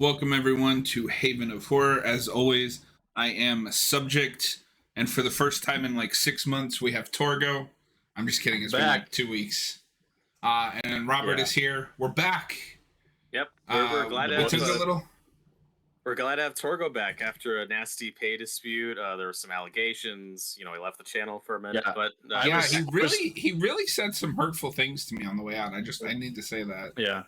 Welcome everyone to Haven of Horror. As always, I am Subject, and for the first time in like 6 months, we have Torgo. I'm just kidding. It's been like Back. 2 weeks. And Robert Yeah. is here. We're back. Yep, we're glad to We have took a little. we're glad to have Torgo back after a nasty pay dispute. There were some allegations. He left the channel for a minute, Yeah. but Yeah, he really said some hurtful things to me on the way out. I need to say that. Yeah.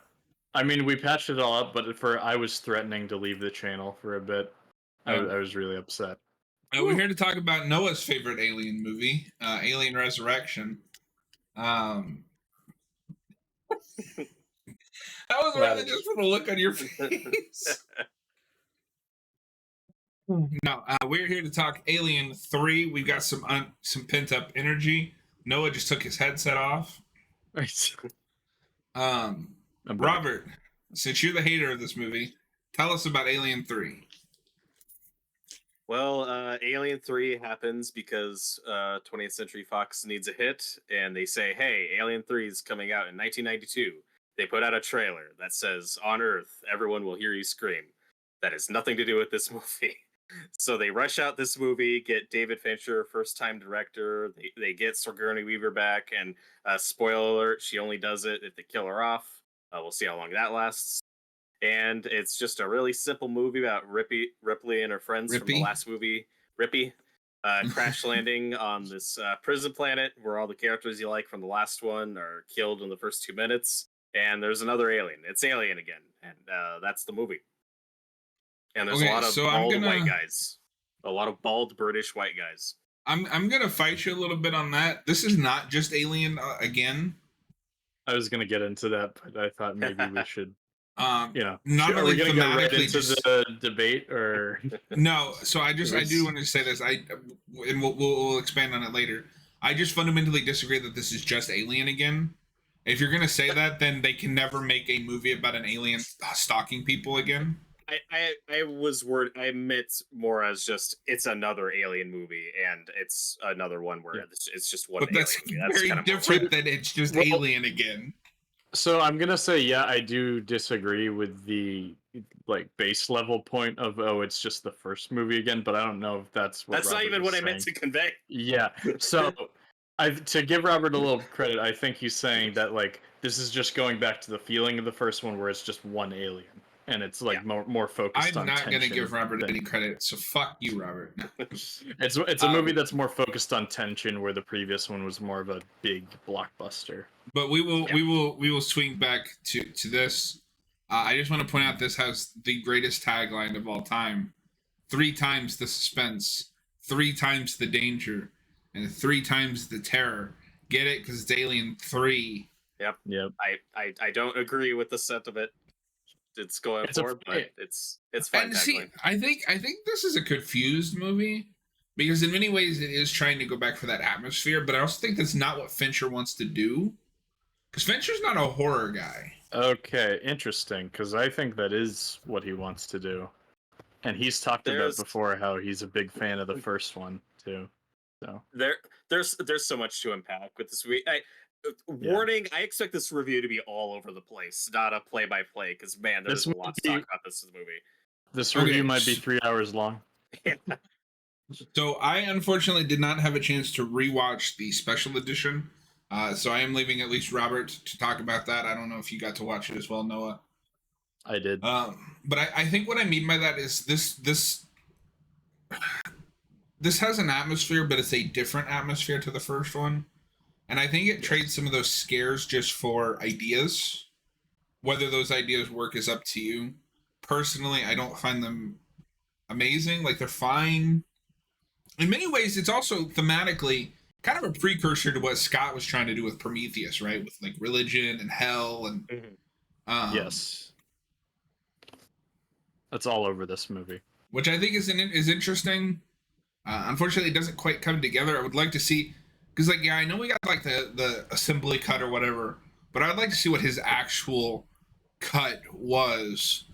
I mean, we patched it all up, but I was threatening to leave the channel for a bit. I was really upset. We're here to talk about Noah's favorite alien movie, Alien Resurrection. That was rather just from the look on your face. No, we're here to talk Alien 3. We've got some pent up energy. Noah just took his headset off. Robert, since you're the hater of this movie, tell us about Alien 3. Well, Alien 3 happens because 20th Century Fox needs a hit, and they say, hey, Alien 3 is coming out in 1992. They put out a trailer that says, on Earth, everyone will hear you scream. That has nothing to do with this movie. So they rush out this movie, get David Fincher, first-time director. They get Sigourney Weaver back, and spoiler alert, she only does it if they kill her off. We'll see how long that lasts. And it's just a really simple movie about Ripley and her friends from the last movie, Rippy, crash landing on this prison planet where all the characters you like from the last one are killed in the first 2 minutes. And there's another alien. It's Alien again, and that's the movie. And there's a lot of bald white guys. A lot of bald British white guys. I'm gonna fight you a little bit on that. This is not just Alien again. I was gonna get into that, but I thought maybe we should. Not are really we gonna get right into just... the debate, or no? So I do want to say this. And we'll expand on it later. I just fundamentally disagree that this is just Alien again. If you're gonna say that, then they can never make a movie about an alien stalking people again. I was worried. I meant more as just it's another Alien movie, and it's another one where it's just one. But that's very different than it's just Alien again. So I'm gonna say, yeah, I do disagree with the base level point of it's just the first movie again, but I don't know if that's what. That's not even what I meant to convey. Yeah. So to give Robert a little credit, I think he's saying that this is just going back to the feeling of the first one, where it's just one alien. And it's more focused on tension. I'm not going to give Robert any credit, so fuck you, Robert. It's a movie that's more focused on tension, where the previous one was more of a big blockbuster. But we will swing back to this. I just want to point out this has the greatest tagline of all time: 3 times the suspense, 3 times the danger, and 3 times the terror. Get it? Because it's Alien 3. Yep. I don't agree with the sentiment it's going for, but it's fine. And see, I think this is a confused movie, because in many ways it is trying to go back for that atmosphere, but I also think that's not what Fincher wants to do, because Fincher's not a horror guy. Okay, interesting, because I think that is what he wants to do, and he's talked about before how he's a big fan of the first one too. So there's so much to unpack with this movie. Warning, I expect this review to be all over the place, not a play-by-play, because, man, there's a lot to talk about this movie. This review might be 3 hours long. So I, unfortunately, did not have a chance to rewatch the special edition, so I am leaving at least Robert to talk about that. I don't know if you got to watch it as well, Noah. I did. But I think what I mean by that is this has an atmosphere, but it's a different atmosphere to the first one. And I think it trades some of those scares just for ideas. Whether those ideas work is up to you. Personally, I don't find them amazing. They're fine. In many ways, it's also thematically kind of a precursor to what Scott was trying to do with Prometheus, right? With religion and hell and... yes. That's all over this movie. Which I think is interesting. Unfortunately, it doesn't quite come together. I would like to see... Because, I know we got, the assembly cut or whatever, but I'd like to see what his actual cut was.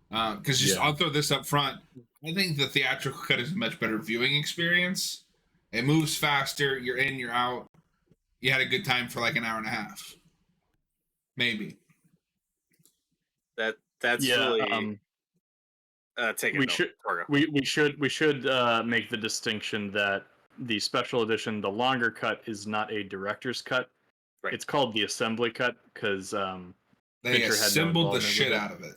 Because I'll throw this up front. I think the theatrical cut is a much better viewing experience. It moves faster. You're in, you're out. You had a good time for, an hour and a half. Maybe. That's really... Take it. we Bill. should Torgo. we should make the distinction that the special edition, the longer cut, is not a director's cut. Right. It's called the assembly cut because They Fincher had no assembled the involvement shit with it. out of it.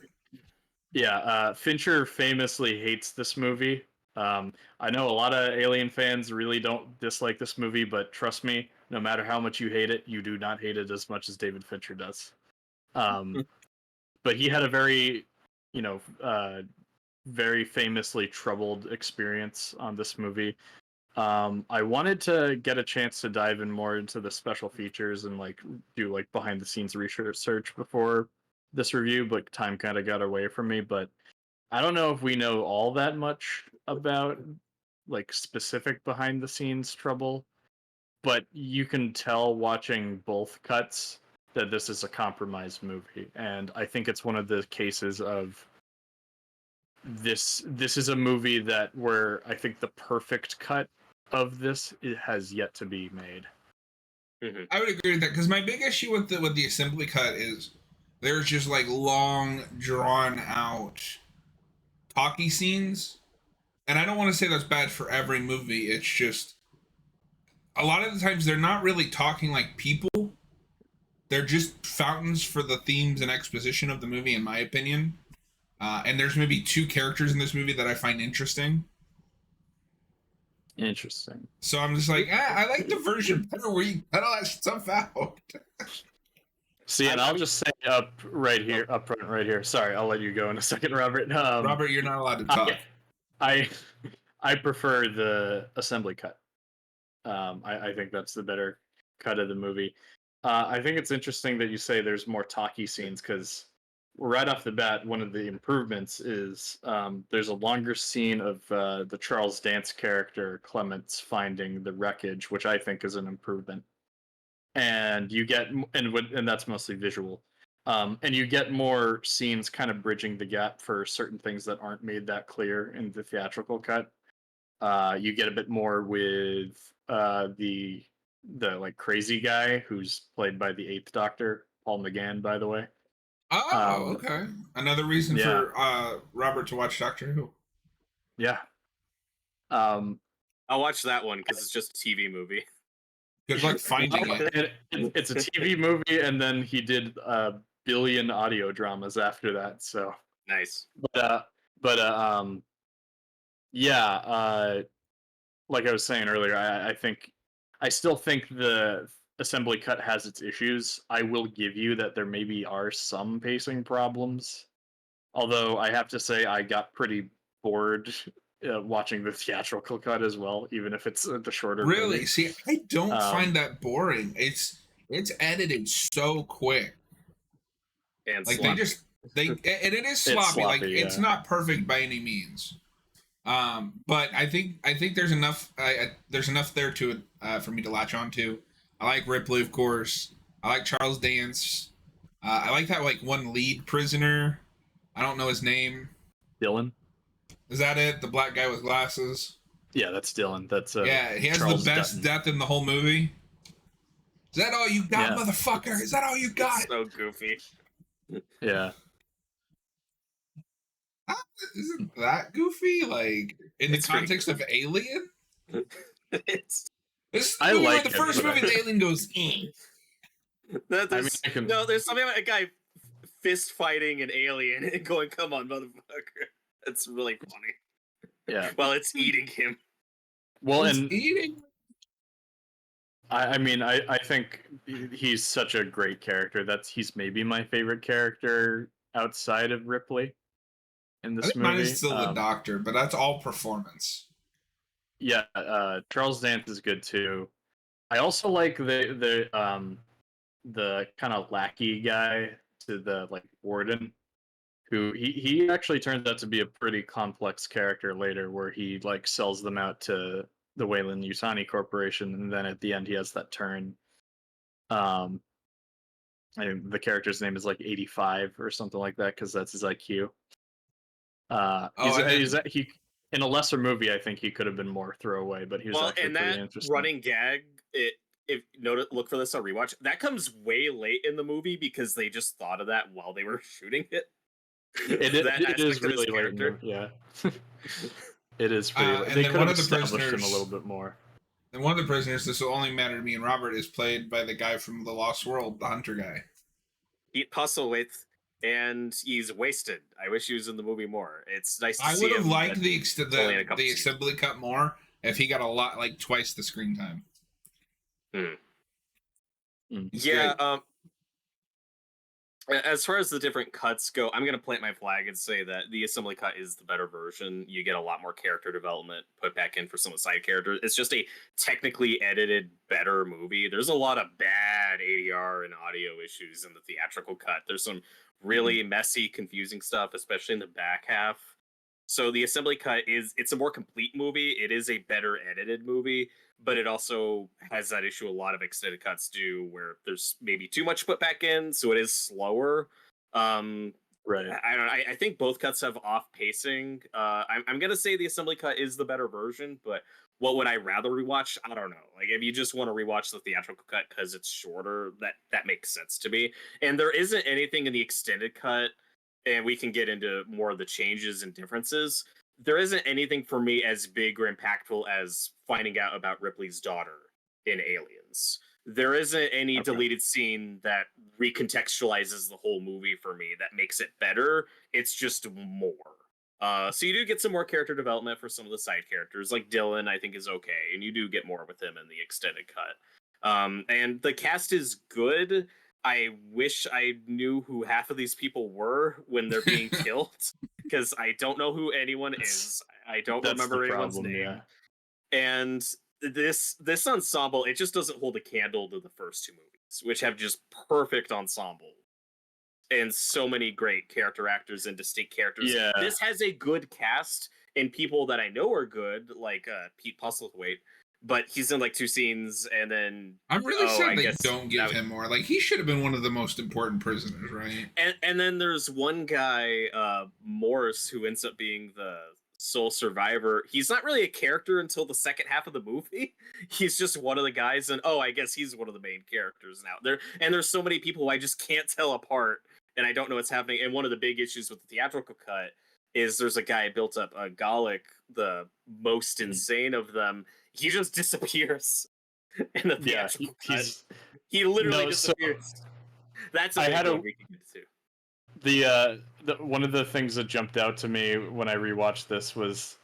Yeah, Fincher famously hates this movie. I know a lot of Alien fans really don't dislike this movie, but trust me, no matter how much you hate it, you do not hate it as much as David Fincher does. But he had a very, you know, very famously troubled experience on this movie. I wanted to get a chance to dive in more into the special features and like do like behind the scenes research before this review, but time kind of got away from me. But I don't know if we know all that much about like specific behind the scenes trouble, but you can tell watching both cuts that this is a compromised movie, and I think it's one of the cases of this is a movie that where I think the perfect cut of this it has yet to be made. Mm-hmm. I would agree with that because my big issue with the assembly cut is there's just like long, drawn out talky scenes, and I don't want to say that's bad for every movie. It's just a lot of the times they're not really talking like people. They're just fountains for the themes and exposition of the movie, in my opinion. And there's maybe 2 characters in this movie that I find interesting. Interesting. So I'm just like, I like the version better where you cut all that stuff out. See, and I'll just say up front right here. Sorry, I'll let you go in a second, Robert. Robert, you're not allowed to talk. I prefer the assembly cut. I think that's the better cut of the movie. I think it's interesting that you say there's more talky scenes because right off the bat, one of the improvements is there's a longer scene of the Charles Dance character Clements finding the wreckage, which I think is an improvement. And you get and that's mostly visual. And you get more scenes kind of bridging the gap for certain things that aren't made that clear in the theatrical cut. You get a bit more with the like crazy guy who's played by the Eighth Doctor, Paul McGann, by the way. Oh, okay. Another reason yeah. for Robert to watch Doctor Who. Yeah. I'll watch that one because it's just a TV movie. Good luck finding it. It's a TV movie, and then he did a billion audio dramas after that. So Nice. Yeah. Like I was saying earlier, I still think the assembly cut has its issues. I will give you that there maybe are some pacing problems. Although I have to say I got pretty bored watching the theatrical cut as well, even if it's the shorter. Really? movie. See, I don't find that boring. It's edited so quick. And like sloppy. and it is sloppy. It's not perfect by any means. But I think there's enough there to for me to latch on to. I like Ripley, of course. I like Charles Dance. I like that like one lead prisoner. I don't know his name. Dylan. Is that it? The black guy with glasses. Yeah, that's Dylan. That's yeah. He has Charles the best death in the whole movie. Is that all you got, motherfucker? Is that all you got? It's so goofy. Yeah. Isn't that goofy? Like in the context of Alien? This is the movie where the first movie the Alien goes. There's something about a guy fist fighting an alien and going, "Come on, motherfucker!" That's really funny. Yeah. While it's eating him. Well, it's and eating. I think he's such a great character. He's maybe my favorite character outside of Ripley in this movie. Mine is still the Doctor, but that's all performance. Yeah, Charles Dance is good too. I also like the kind of lackey guy to the like warden, who he actually turns out to be a pretty complex character later, where he like sells them out to the Weyland-Yutani Corporation, and then at the end he has that turn. I think the character's name is like 85 or something like that because that's his IQ. He in a lesser movie, I think he could have been more throwaway, but he was actually pretty interesting. Running gag, look for this on rewatch. That comes way late in the movie because they just thought of that while they were shooting it. It is aspect of his really late. character. Yeah, it is pretty late. And They then could one have of the established him a prisoners, little bit more. and one of the prisoners, this will only matter to me and Robert, is played by the guy from The Lost World, the hunter guy. Pete Postlethwaite, and he's wasted. I wish he was in the movie more. It's nice to I see would have him. liked but the only in a couple the scenes. assembly cut more if he got a lot, like twice the screen time. He's Yeah. great. As far as the different cuts go, I'm going to plant my flag and say that the assembly cut is the better version. You get a lot more character development put back in for some of the side characters. It's just a technically edited, better movie. There's a lot of bad ADR and audio issues in the theatrical cut. There's some really messy, confusing stuff, especially in the back half. So the assembly cut it's a more complete movie. It is a better edited movie, but it also has that issue a lot of extended cuts do where there's maybe too much put back in, so it is slower. Right. I think both cuts have off pacing. I'm gonna say the assembly cut is the better version, but what would I rather rewatch? I don't know. Like if you just want to rewatch the theatrical cut because it's shorter, that makes sense to me. And there isn't anything in the extended cut, and we can get into more of the changes and differences. There isn't anything for me as big or impactful as finding out about Ripley's daughter in Aliens. There isn't any deleted scene that recontextualizes the whole movie for me that makes it better. It's just more. So you do get some more character development for some of the side characters, like Dylan, I think is okay, and you do get more with him in the extended cut. And the cast is good. I wish I knew who half of these people were when they're being killed, because I don't know who anyone is. I don't remember anyone's name. Yeah. And this ensemble, it just doesn't hold a candle to the first two movies, which have just perfect ensemble and so many great character actors and distinct characters. Yeah. This has a good cast and people that I know are good, like Pete Postlethwaite. But he's in like two scenes, and then I'm really sad they don't give him more. Like he should have been one of the most important prisoners, right? And then there's one guy, Morris, who ends up being the sole survivor. He's not really a character until the second half of the movie. He's just one of the guys, and I guess he's one of the main characters now. There's so many people I just can't tell apart, and I don't know what's happening. And one of the big issues with the theatrical cut is there's a guy built up, Gallic, the most insane of them. He just disappears in the theatrical cut. He literally disappears. That's a big one we can get to. One of the things that jumped out to me when I rewatched this was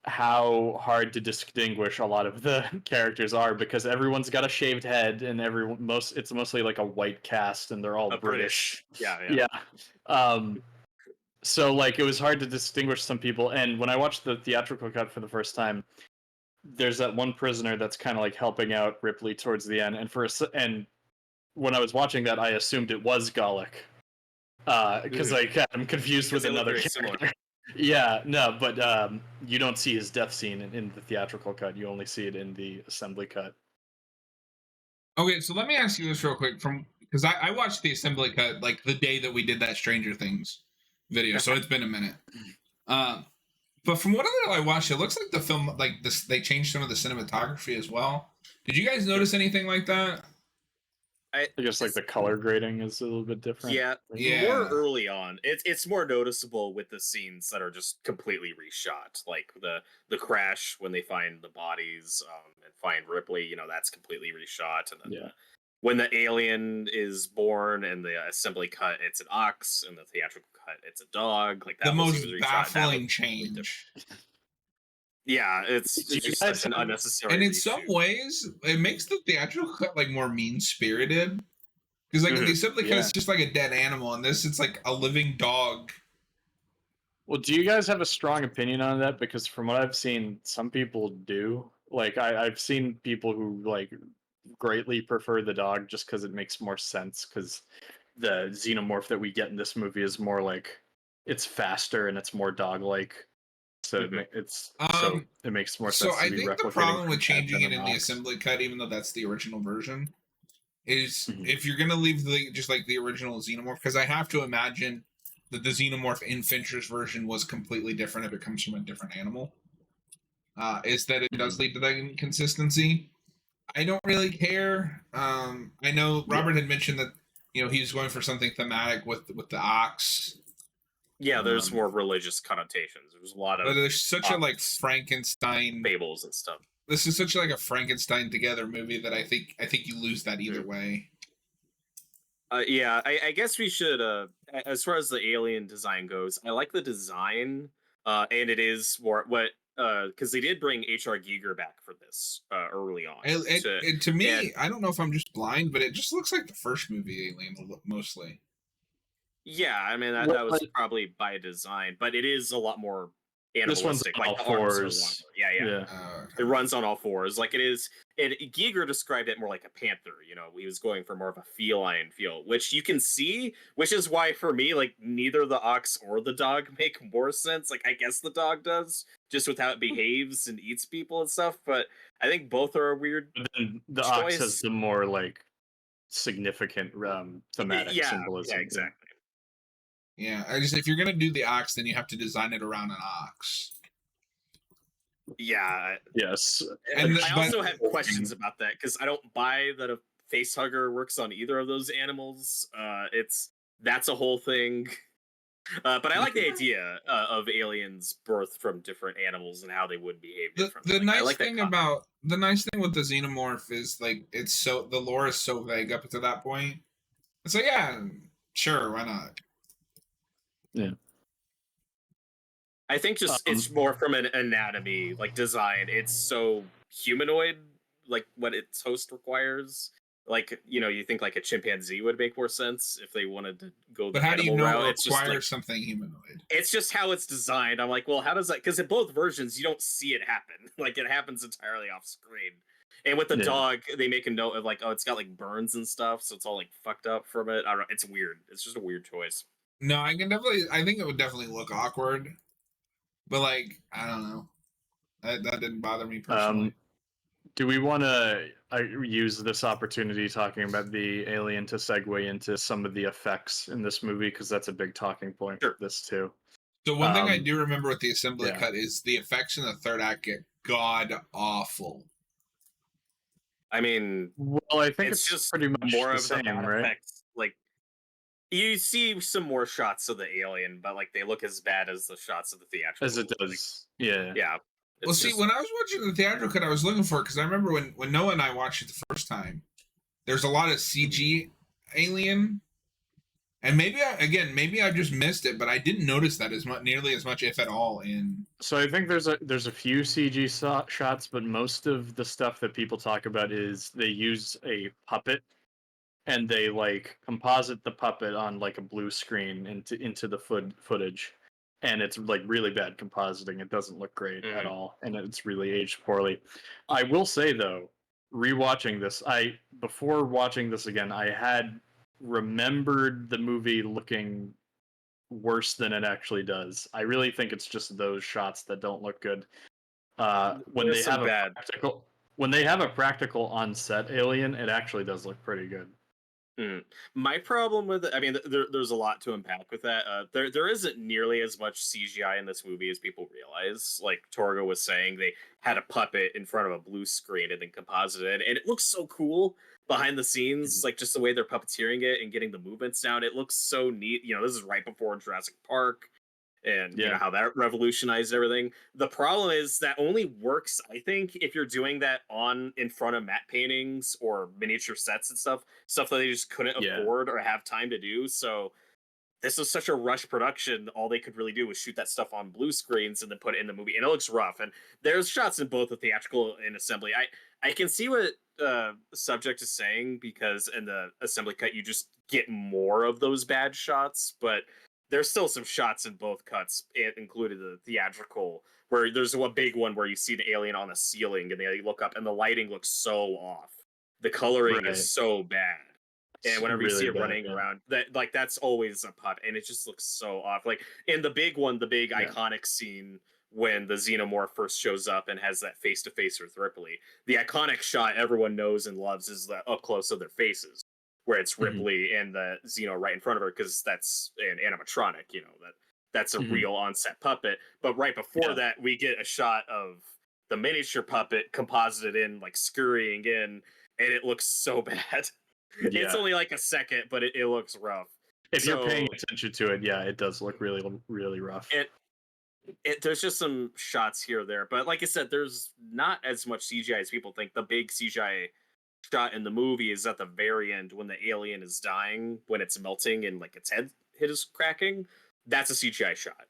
how hard to distinguish a lot of the characters are, because everyone's got a shaved head and it's mostly like a white cast and they're all British. Yeah. So like it was hard to distinguish some people, and when I watched the theatrical cut for the first time, there's that one prisoner that's kind of like helping out Ripley towards the end, and when I was watching that, I assumed it was Gallic, because I'm confused with another character. Yeah, no, but you don't see his death scene in the theatrical cut. You only see it in the assembly cut. Okay, so let me ask you this real quick, because I watched the assembly cut like the day that we did that Stranger Things video, so it's been a minute. But from what I watched, it looks like the film, like this, they changed some of the cinematography as well. Did you guys notice anything like that? I guess like the color grading is a little bit different. Yeah. More early on. It's more noticeable with the scenes that are just completely reshot, like the crash when they find the bodies and find Ripley. That's completely reshot, and then when the alien is born in the assembly cut, it's an ox, and the theatrical cut, it's a dog. Like that. The most baffling change. Yeah, it's just such an unnecessary. And in some ways, it makes the theatrical cut like more mean spirited, because like the assembly cut is just like a dead animal, and this it's like a living dog. Well, do you guys have a strong opinion on that? Because from what I've seen, some people do. Like I've seen people who like greatly prefer the dog just because it makes more sense, because the xenomorph that we get in this movie is more like, it's faster and it's more dog-like, so it makes more sense. So I think the problem with changing it in the assembly cut, even though that's the original version, is if you're gonna leave just like the original xenomorph, because I have to imagine that the xenomorph in Fincher's version was completely different if it comes from a different animal, is that it does lead to that inconsistency. I don't really care. I know Robert had mentioned that he was going for something thematic with the ox. Yeah, there's Um, more religious connotations. There's a lot but of there's such a like ominous Frankenstein. fables and stuff. This is such like a Frankenstein together movie that I think you lose that either Mm. way. Yeah, I guess we should. As far as the alien design goes, I like the design, and it is more what because they did bring H.R. Giger back for this early on To and me, I don't know if I'm just blind, but it just looks like the first movie Alien mostly. yeah, I mean Well, that was probably by design, but it is a lot more this one's animalistic. on Like all the arms are fours. longer. Yeah, yeah. Yeah. It runs on all fours. Like it is. And Giger described it more like a panther. You know, he was going for more of a feline feel, which you can see. Which is why, for me, like neither the ox or the dog make more sense. Like I guess the dog does, just with how it behaves and eats people and stuff. But I think both are a weird But then the ox has choice. the more like significant thematic Yeah, symbolism. exactly. Yeah, if you're gonna do the ox, then you have to design it around an ox. Yeah. Yes. And I also have questions about that because I don't buy that a face hugger works on either of those animals. That's a whole thing. But I like the idea of aliens birthed from different animals and how they would behave differently. The Like, I nice like that thing concept. about the nice thing with the xenomorph is like it's so the lore is so vague up to that point. It's like yeah, sure, why not? Yeah. I think just it's more from an anatomy, like design. It's so humanoid, like what its host requires. Like, you know, you think like a chimpanzee would make more sense if they wanted to go the But how do you animal know route. it It's just requires like something humanoid? it's just how it's designed. I'm like, well, how does that? Because in both versions, you don't see it happen. Like it happens entirely off screen. And with the Yeah. dog, they make a note of like, oh, it's got like burns and stuff, so it's all like fucked up from it. I don't know. It's weird. It's just a weird choice. No, I think it would definitely look awkward. But like, I don't know. That didn't bother me personally. Do we want to use this opportunity talking about the alien to segue into some of the effects in this movie? Because that's a big talking point Sure. for this too. So one thing I do remember with the assembly yeah. cut is the effects in the third act get god awful. I mean, Well, I think it's just pretty much more the of same, the bad right? effects. Like you see some more shots of the alien, but like they look as bad as the shots of the theatrical. As it does. Yeah. Yeah. Well, see, when I was watching the theatrical cut, I was looking for it because I remember when Noah and I watched it the first time. There's a lot of CG alien, and maybe I just missed it, but I didn't notice that nearly as much, if at all. In So I think there's a few CG shots, but most of the stuff that people talk about is they use a puppet and they like composite the puppet on like a blue screen into the footage, and it's like really bad compositing. It doesn't look great at all, and it's really aged poorly. I will say though, rewatching this, before watching this again, I had remembered the movie looking worse than it actually does. I really think it's just those shots that don't look good. When There's they some have bad. a practical on set alien, it actually does look pretty good. My problem with it, I mean, there's a lot to unpack with that. There isn't nearly as much CGI in this movie as people realize. Like Torgo was saying, they had a puppet in front of a blue screen and then composited it, and it looks so cool behind the scenes, like just the way they're puppeteering it and getting the movements down. It looks so neat. You know, this is right before Jurassic Park, and you know how that revolutionized everything. The problem is that only works, I think, if you're doing that in front of matte paintings or miniature sets and stuff that they just couldn't afford or have time to do. So this was such a rush production. All they could really do was shoot that stuff on blue screens and then put it in the movie, and it looks rough. And there's shots in both the theatrical and assembly. I can see what the subject is saying, because in the assembly cut you just get more of those bad shots, but there's still some shots in both cuts, including the theatrical, where there's a big one where you see the alien on the ceiling and they look up and the lighting looks so off. The coloring is so bad. And whenever you see it running around, that's always a pup, and it just looks so off. Like in the big one, the big iconic scene when the xenomorph first shows up and has that face to face with Ripley, the iconic shot everyone knows and loves is the up close of their faces, where it's Ripley and the Xeno right in front of her, because that's an animatronic, you know, that's a real on-set puppet. But right before that, we get a shot of the miniature puppet composited in, like scurrying in, and it looks so bad. It's only like a second, but it looks rough. If you're paying So attention to it, yeah, it does look really, really rough. there's just some shots here or there, but like I said, there's not as much CGI as people think. The big CGI shot in the movie is at the very end when the alien is dying, when it's melting and like its head is cracking. That's a CGI shot.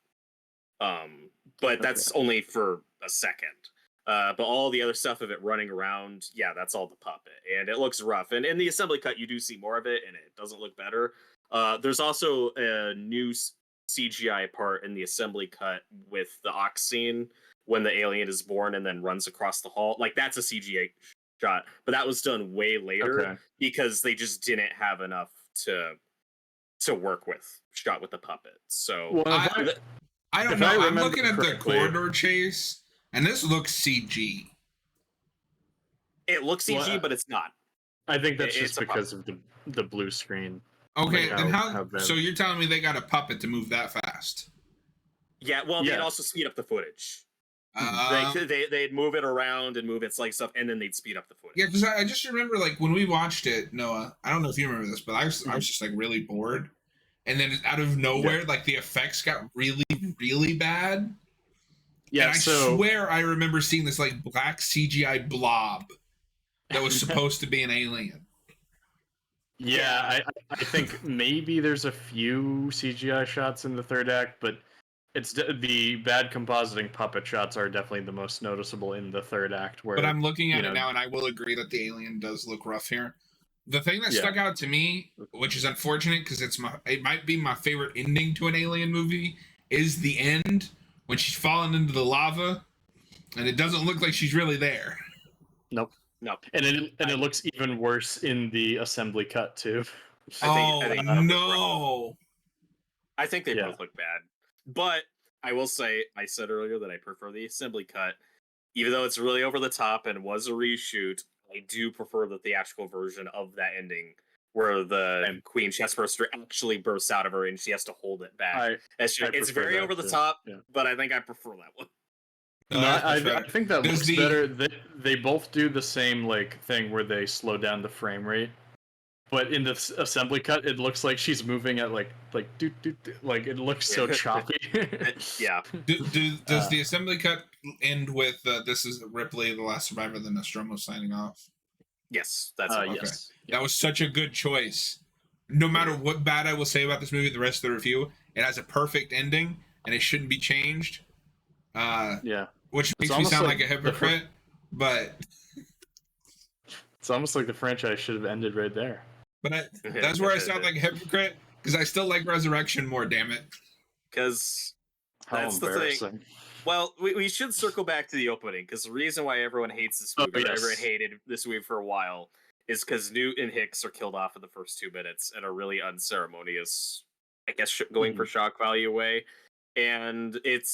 But that's only for a second. But all the other stuff of it running around, yeah, that's all the puppet, and it looks rough. And in the assembly cut, you do see more of it, and it doesn't look better. There's also a new CGI part in the assembly cut with the ox scene when the alien is born and then runs across the hall. Like that's a CGI shot, but that was done way later because they just didn't have enough to work with shot with the puppet. So I don't know. I'm looking at the corridor chase, and this looks CG. It looks CG, but it's not. I think that's just because of the blue screen. Okay, then how? So you're telling me they got a puppet to move that fast? Yeah, well, they'd also speed up the footage. They'd move it around and move its like stuff, and then they'd speed up the footage. Yeah, because I just remember like when we watched it, Noah. I don't know if you remember this, but I was just like really bored, and then out of nowhere, like the effects got really, really bad. Yeah, and I swear I remember seeing this like black CGI blob that was supposed to be an alien. Yeah, I think maybe there's a few CGI shots in the third act, but it's the bad compositing puppet shots are definitely the most noticeable in the third act. But I'm looking at it now, and I will agree that the alien does look rough here. The thing that stuck out to me, which is unfortunate because it might be my favorite ending to an alien movie, is the end when she's falling into the lava, and it doesn't look like she's really there. Nope. And it looks even worse in the assembly cut too. I think they both look bad. But I will say, I said earlier that I prefer the assembly cut. Even though it's really over the top and was a reshoot, I do prefer the theatrical version of that ending where the Queen Chestburster actually bursts out of her and she has to hold it back. It's very over the top, but I think I prefer that one. I think that looks better. They both do the same like thing where they slow down the frame rate, but in the assembly cut, it looks like she's moving at like it looks so choppy. Yeah. Does the assembly cut end with "This is Ripley, the last survivor"? The Nostromo signing off. Yes, that's okay. Yes. That was such a good choice. No matter what bad I will say about this movie, the rest of the review, it has a perfect ending, and it shouldn't be changed. Which makes me sound like a hypocrite, but it's almost like the franchise should have ended right there. But that's where I sound like a hypocrite, because I still like Resurrection more, damn it. Because that's the thing. Well, we should circle back to the opening, because the reason why everyone hates this movie, everyone hated this movie for a while, is because Newt and Hicks are killed off in the first 2 minutes in a really unceremonious, I guess, going for shock value way. And it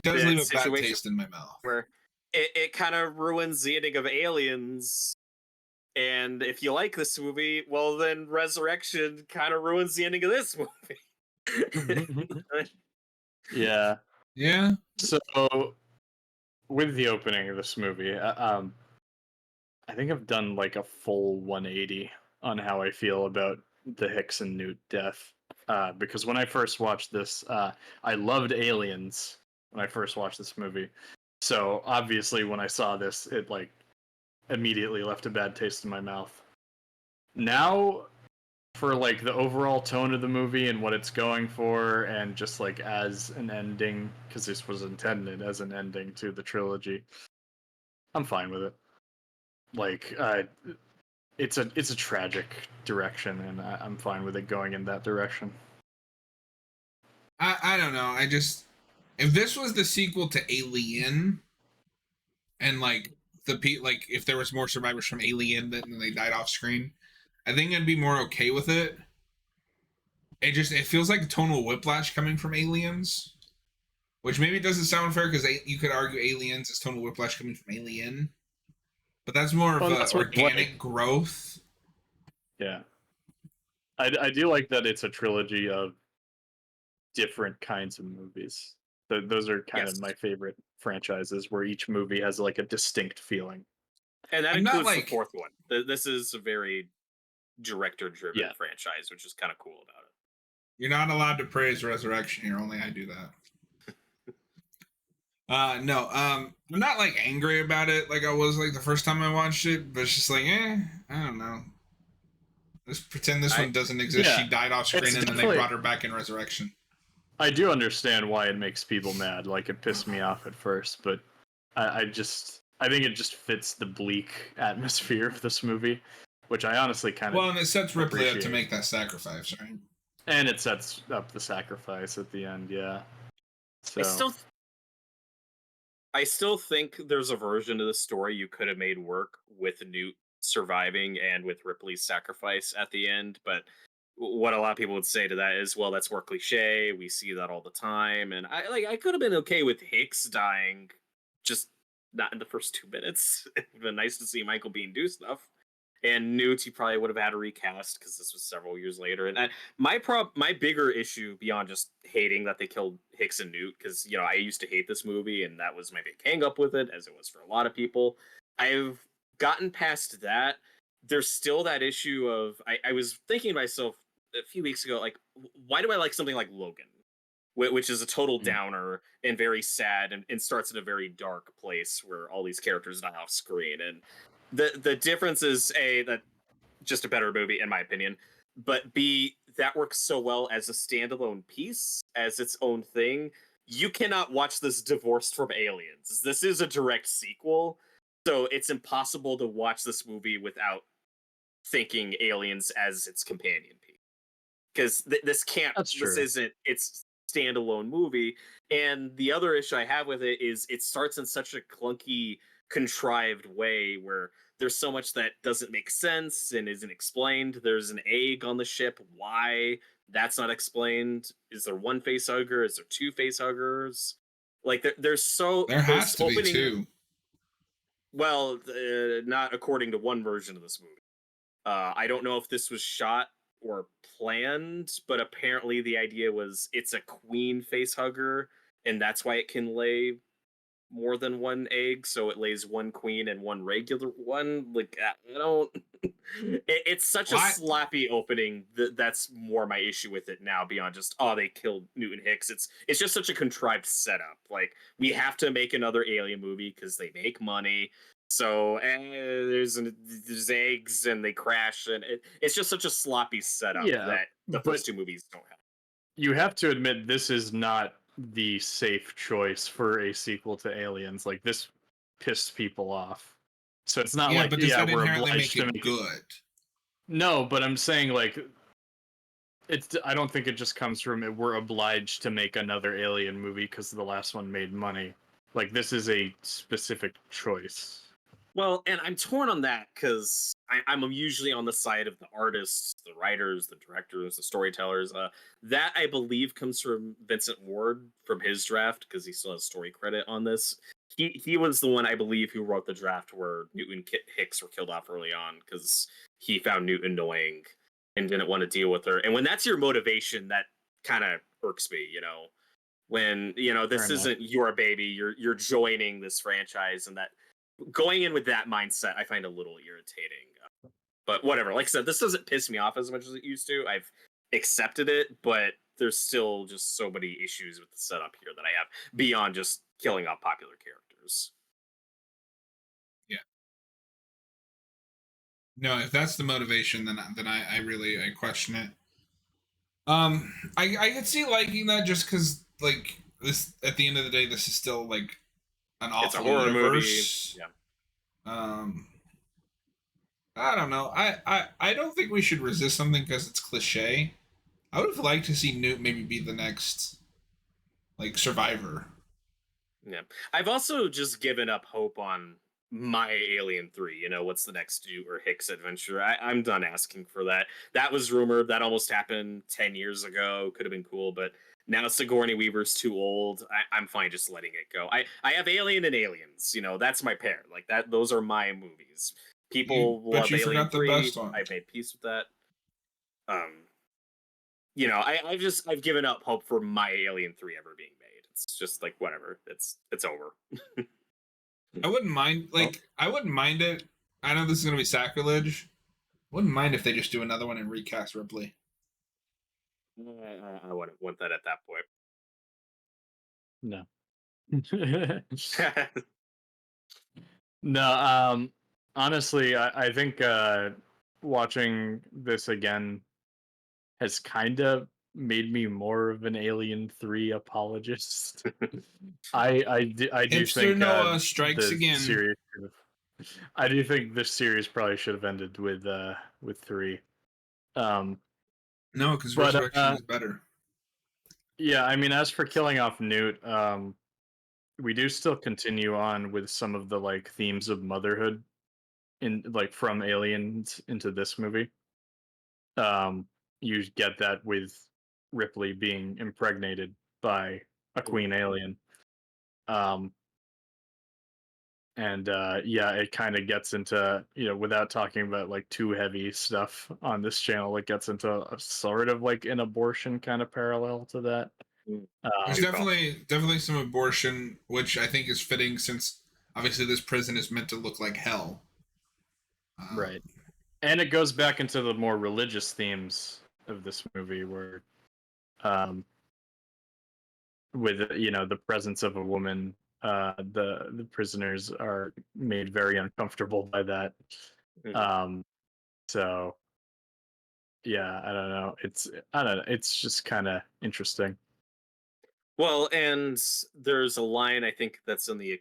does leave a bad taste in my mouth, where it kind of ruins the ending of Aliens. And if you like this movie, well, then Resurrection kind of ruins the ending of this movie. Yeah. So with the opening of this movie, I think I've done like a full 180 on how I feel about the Hicks and Newt death. Because when I first watched this, I loved Aliens when I first watched this movie. So obviously when I saw this, it like immediately left a bad taste in my mouth. Now, for like the overall tone of the movie and what it's going for, and just like as an ending, because this was intended as an ending to the trilogy, I'm fine with it. Like, it's a tragic direction, and I'm fine with it going in that direction. I don't know. If this was the sequel to Alien, and like if there was more survivors from Alien than they died off screen, I think I'd be more okay with it. It feels like a tonal whiplash coming from Aliens, which maybe doesn't sound fair because you could argue Aliens is tonal whiplash coming from Alien. But that's more of organic growth. Yeah. I do like that it's a trilogy of different kinds of movies. Those are kind of my favorite franchises, where each movie has like a distinct feeling. And that includes the fourth one. This is a very director-driven franchise, which is kind of cool about it. You're not allowed to praise Resurrection here. Only I do that. No, I'm not like angry about it like I was like the first time I watched it, but it's just like, I don't know. Let's pretend this I one doesn't exist. Yeah, She died off screen, it's and then they definitely. brought her back in Resurrection. I do understand why it makes people mad. Like it pissed me off at first, but I think it just fits the bleak atmosphere of this movie, which I honestly kind of Well, and it sets Ripley up to appreciate. make that sacrifice, right? And it sets up the sacrifice at the end, yeah. So I still think there's a version of the story you could have made work with Newt surviving and with Ripley's sacrifice at the end, but what a lot of people would say to that is, well, that's more cliche. We see that all the time, and I could have been okay with Hicks dying, just not in the first 2 minutes. It'd been nice to see Michael Biehn do stuff. And Newt, you probably would have had a recast because this was several years later. And my bigger issue beyond just hating that they killed Hicks and Newt, because I used to hate this movie, and that was my big hang up with it, as it was for a lot of people. I've gotten past that. There's still that issue of I was thinking to myself a few weeks ago, like, why do I like something like Logan, which is a total downer and very sad, and starts in a very dark place where all these characters die off screen, and the difference is that just a better movie in my opinion, but B, that works so well as a standalone piece, as its own thing. You cannot watch this divorced from Aliens. This is a direct sequel, so it's impossible to watch this movie without thinking Aliens as its companion piece, because this isn't its standalone movie. And the other issue I have with it is it starts in such a clunky, contrived way where there's so much that doesn't make sense and isn't explained. There's an egg on the ship. Why? That's not explained. Is there one face hugger? Is there two face huggers? Like There has to be two. Well, not according to one version of this movie. I don't know if this was shot or planned, but apparently the idea was it's a queen face hugger, and that's why it can lay more than one egg, so it lays one queen and one regular one. Like, I don't. It's such a sloppy opening. That's more my issue with it now. Beyond just they killed Newton Hicks. It's just such a contrived setup. Like, we have to make another Alien movie because they make money. So there's eggs and they crash, and it's just such a sloppy setup that the first two movies don't have. You have to admit this is not the safe choice for a sequel to Aliens. Like, this pissed people off. So it's not like, but does that we're inherently obliged make to it make good? No, but I'm saying, like, I don't think it just comes from it. We're obliged to make another Alien movie because the last one made money. Like, this is a specific choice. Well, and I'm torn on that because I'm usually on the side of the artists, the writers, the directors, the storytellers. That, I believe, comes from Vincent Ward from his draft, because he still has story credit on this. He was the one, I believe, who wrote the draft where Newton and Hicks were killed off early on because he found Newt annoying and didn't want to deal with her. And when that's your motivation, that kind of irks me, when this isn't your baby, you're joining this franchise, and that going in with that mindset I find a little irritating. But whatever, like I said, this doesn't piss me off as much as it used to. I've accepted it, but there's still just so many issues with the setup here that I have beyond just killing off popular characters. Yeah. No, if that's the motivation, then I really question it. I could see liking that just because, like, this, at the end of the day, this is still like an awful universe. Movie. Yeah. I don't know. I don't think we should resist something because it's cliche. I would have liked to see Newt maybe be the next, like, survivor. Yeah. I've also just given up hope on my Alien 3. What's the next Newt or Hicks adventure? I'm done asking for that. That was rumored. That almost happened 10 years ago. Could have been cool, but now Sigourney Weaver's too old. I'm fine just letting it go. I have Alien and Aliens. That's my pair. Like, that. Those are my movies. People love Alien 3. I've made peace with that. I've given up hope for my Alien 3 ever being made. It's just like, whatever. It's over. I wouldn't mind. I wouldn't mind it. I know this is gonna be sacrilege. Wouldn't mind if they just do another one and recast Ripley. I wouldn't want that at that No. point. No, honestly, I think watching this again has kind of made me more of an Alien 3 apologist. I do Hipster think Noah strikes the again. series I do think this series probably should have ended with 3. Um No, because but Resurrection is better. yeah, I mean, as for killing off Newt, we do still continue on with some of the like themes of motherhood in like from Aliens into this movie. Um, you get that with Ripley being impregnated by a queen alien. Um, and yeah, it kind of gets into, without talking about like too heavy stuff on this channel, it gets into a sort of like an abortion kind of parallel to that. There's Good call. definitely some abortion, which I think is fitting since obviously this prison is meant to look like hell. Right. And it goes back into the more religious themes of this movie where with the presence of a woman, the prisoners are made very uncomfortable by that. Mhm. So yeah, I don't know, it's just kind of interesting. Well, and there's a line I think that's in the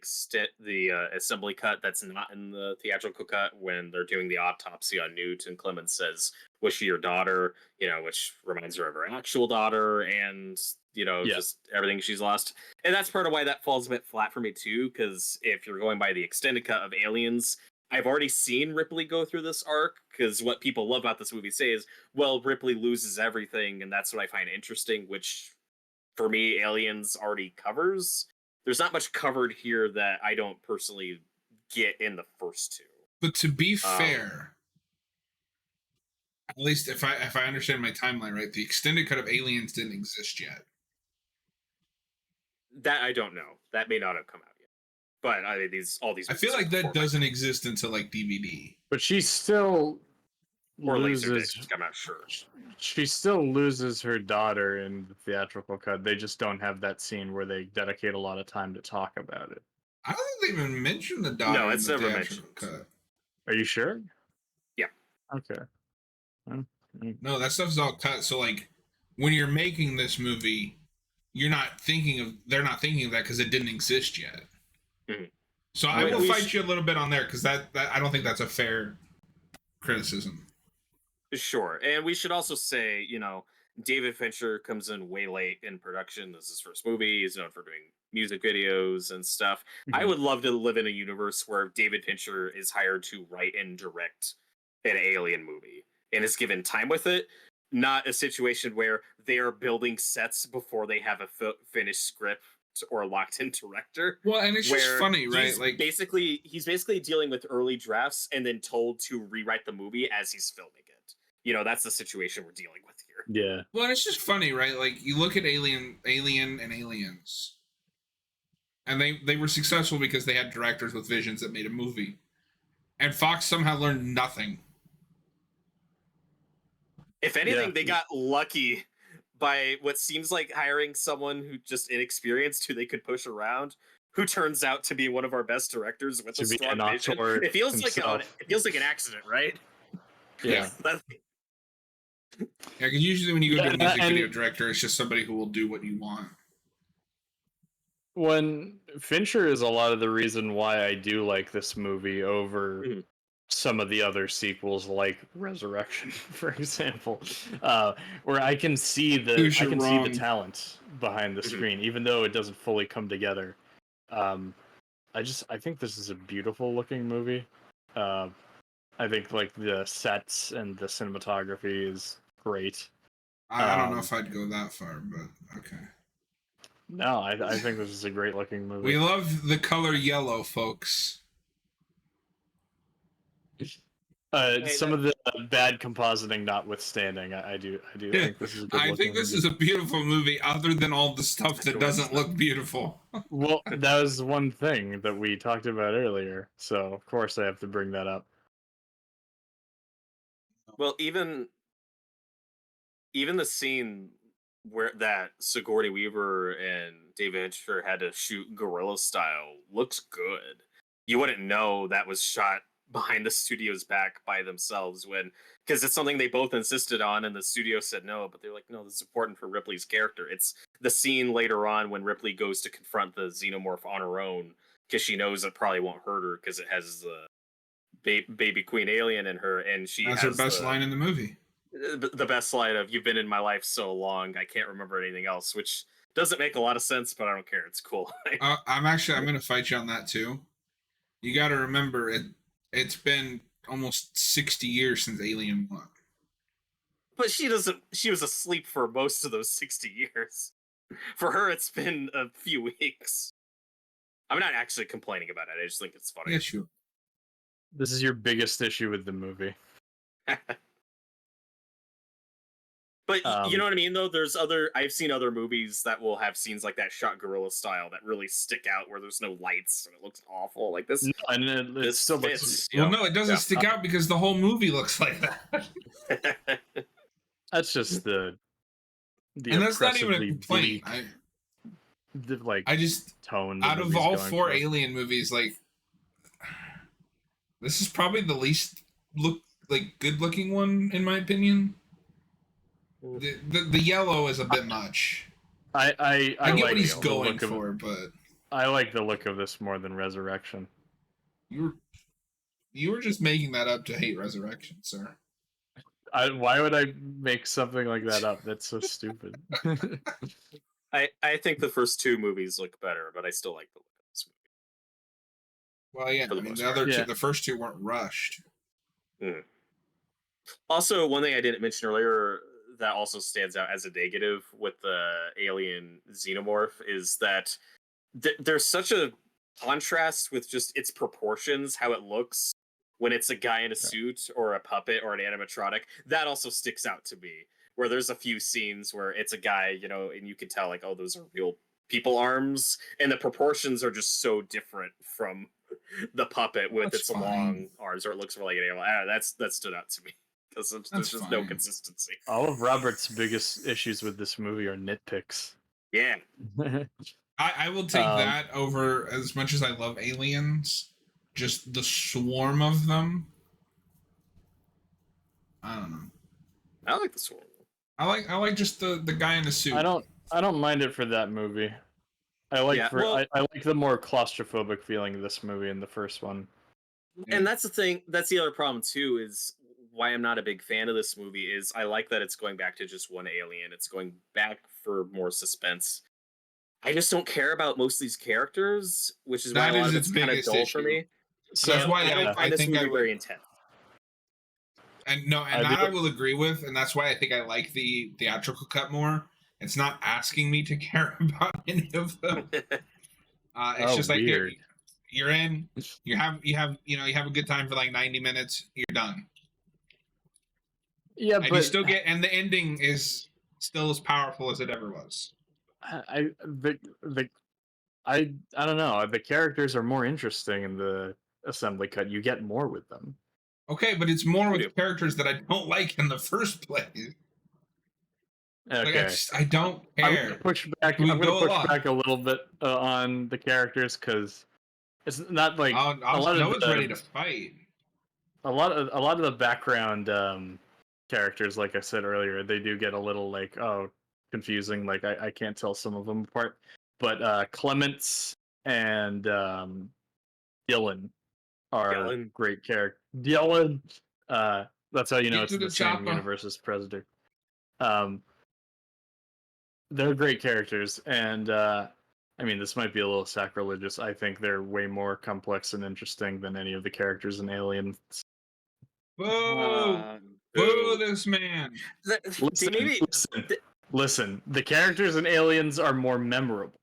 assembly cut that's not in the theatrical cut when they're doing the autopsy on Newt, and Clemens says, "Was she your daughter?" Which reminds her of her actual daughter, and Yeah. just everything she's lost. And that's part of why that falls a bit flat for me too, because if you're going by the extended cut of Aliens, I've already seen Ripley go through this arc. Because what people love about this movie say is, well, Ripley loses everything, and that's what I find interesting, which for me, Aliens already covers. There's not much covered here that I don't personally get in the first two. But to be Um, fair, at least if I understand my timeline right, the extended cut of Aliens didn't exist yet. that I don't know. That may not have come out yet. But I mean, all these I feel movies are like that before my doesn't time. exist until like DVD. But she still Or Laserdisc. loses I'm not sure. she still loses her daughter in the theatrical cut. They just don't have that scene where they dedicate a lot of time to talk about it. I don't think they even mentioned the daughter No, in it's the never theatrical mentioned. cut. Are you sure? Yeah. Okay. No, that stuff's all cut. So like, when you're making this movie, they're not thinking of that because it didn't exist yet. Mhm. So I will We fight you a little bit on there because that I don't think that's a fair criticism. Sure. And we should also say, David Fincher comes in way late in production. This is his first movie. He's known for doing music videos and stuff. I would love to live in a universe where David Fincher is hired to write and direct an alien movie and is given time with it, not a situation where they are building sets before they have a finished script or a locked in director. Well, and it's just Where funny, right? he's Like, basically dealing with early drafts and then told to rewrite the movie as he's filming it. That's the situation we're dealing with here. Yeah. well, it's just funny, right? Like, you look at Alien, and Aliens, and they were successful because they had directors with visions that made a movie, and Fox somehow learned nothing. If anything, Yeah. they got lucky by what seems like hiring someone who just inexperienced, who they could push around, who turns out to be one of our best directors with a To be strong an vision. auteur It feels himself. like an accident, right? Yeah. Yeah, because usually when you go to a Yeah, music and- video director, it's just somebody who will do what you want. When Fincher is a lot of the reason why I do like this movie over Mhm. some of the other sequels, like Resurrection, for example, where I can see Who's I your can see the wrong? talent behind the Mhm. screen, even though it doesn't fully come together. I think this is a beautiful looking movie. I think like the sets and the cinematography is great. I don't know if I'd go that far, but okay. No, I think this is a great looking movie. We love the color yellow, folks. Some of the bad compositing notwithstanding, I do think this is a good I think this is a beautiful movie, other than all the stuff that doesn't look beautiful. Well, that was one thing that we talked about earlier, so of course I have to bring that up. Well, even the scene where that Sigourney Weaver and David Fincher had to shoot guerrilla style looks good. You wouldn't know that was shot behind the studio's back by themselves when because it's something they both insisted on and the studio said no, but they're like, no, this is important for Ripley's character. It's the scene later on when Ripley goes to confront the xenomorph on her own because she knows it probably won't hurt her because it has the baby queen alien in her, and she That's has her best line in the movie. the best line of "You've been in my life so long, I can't remember anything else," which doesn't make a lot of sense, but I don't care. It's cool. I'm going to fight you on that too. You got to remember it's been almost 60 years since Alien 1. But she doesn't. She was asleep for most of those 60 years. For her, it's been a few weeks. I'm not actually complaining about it. I just think it's funny. Yeah, sure. This is your biggest issue with the movie. But you know what I mean, though? I've seen other movies that will have scenes like that shot guerrilla style that really stick out where there's no lights and it looks awful. Like this. No, and it this still fits, looks. Well, no, it doesn't stick out because the whole movie looks like that. That's just the and that's not even a oppressively complaint. bleak, I just tone. the out of movie's all going 4 for. Alien movies, like this is probably the least good looking one in my opinion. The yellow is a bit much. I get like what he's the going look of for, it. but I like the look of this more than Resurrection. you were just making that up to hate Resurrection, sir. Why would I make something like that up? That's so stupid. I think the first 2 movies look better, but I still like the look of this movie. Well, yeah, For the I mean most the part. other Yeah. two, the first 2 weren't rushed. Also, one thing I didn't mention earlier that also stands out as a negative with the alien xenomorph is that there's such a contrast with just its proportions, how it looks when it's a guy in a suit or a puppet or an animatronic. That also sticks out to me, where there's a few scenes where it's a guy, and you can tell like, oh, those are real people arms, and the proportions are just so different from the puppet with That's its fine. long arms, or it looks more like an alien. That stood out to me. There's just no fine. consistency. All of Robert's biggest issues with this movie are nitpicks. Yeah. I will take that over, as much as I love aliens, just the swarm of them. I don't know. I like the swarm. I like just the guy in the suit. I don't mind it for that movie. I like I like the more claustrophobic feeling of this movie in the first one. And that's the thing. That's the other problem too. Is why I'm not a big fan of this movie. Is I like that it's going back to just one alien. It's going back for more suspense. I just don't care about most of these characters, which is why a lot of it's kind of dull for me. So that's why I don't find this movie very intense. And I will agree with, and that's why I think I like the theatrical cut more. It's not asking me to care about any of them. It's just like weird. You're in, you have a good time for like 90 minutes, you're done. Yeah, and but you still get, and the ending is still as powerful as it ever was. I don't know. The characters are more interesting in the assembly cut. You get more with them. Okay, but it's more with characters that I don't like in the first place. Okay. Like I don't care. I'm gonna push back. I'm gonna push back a little bit on the characters because it's not like Noah's ready to fight. A lot of the background characters, like I said earlier, they do get a little confusing. Like I can't tell some of them apart. But Clements and Dylan are great characters. Dylan, that's how you know it's the same universe as Predator. They're great characters, and I mean, this might be a little sacrilegious. I think they're way more complex and interesting than any of the characters in Alien. Boo! Boo this man! Listen. The characters in Aliens are more memorable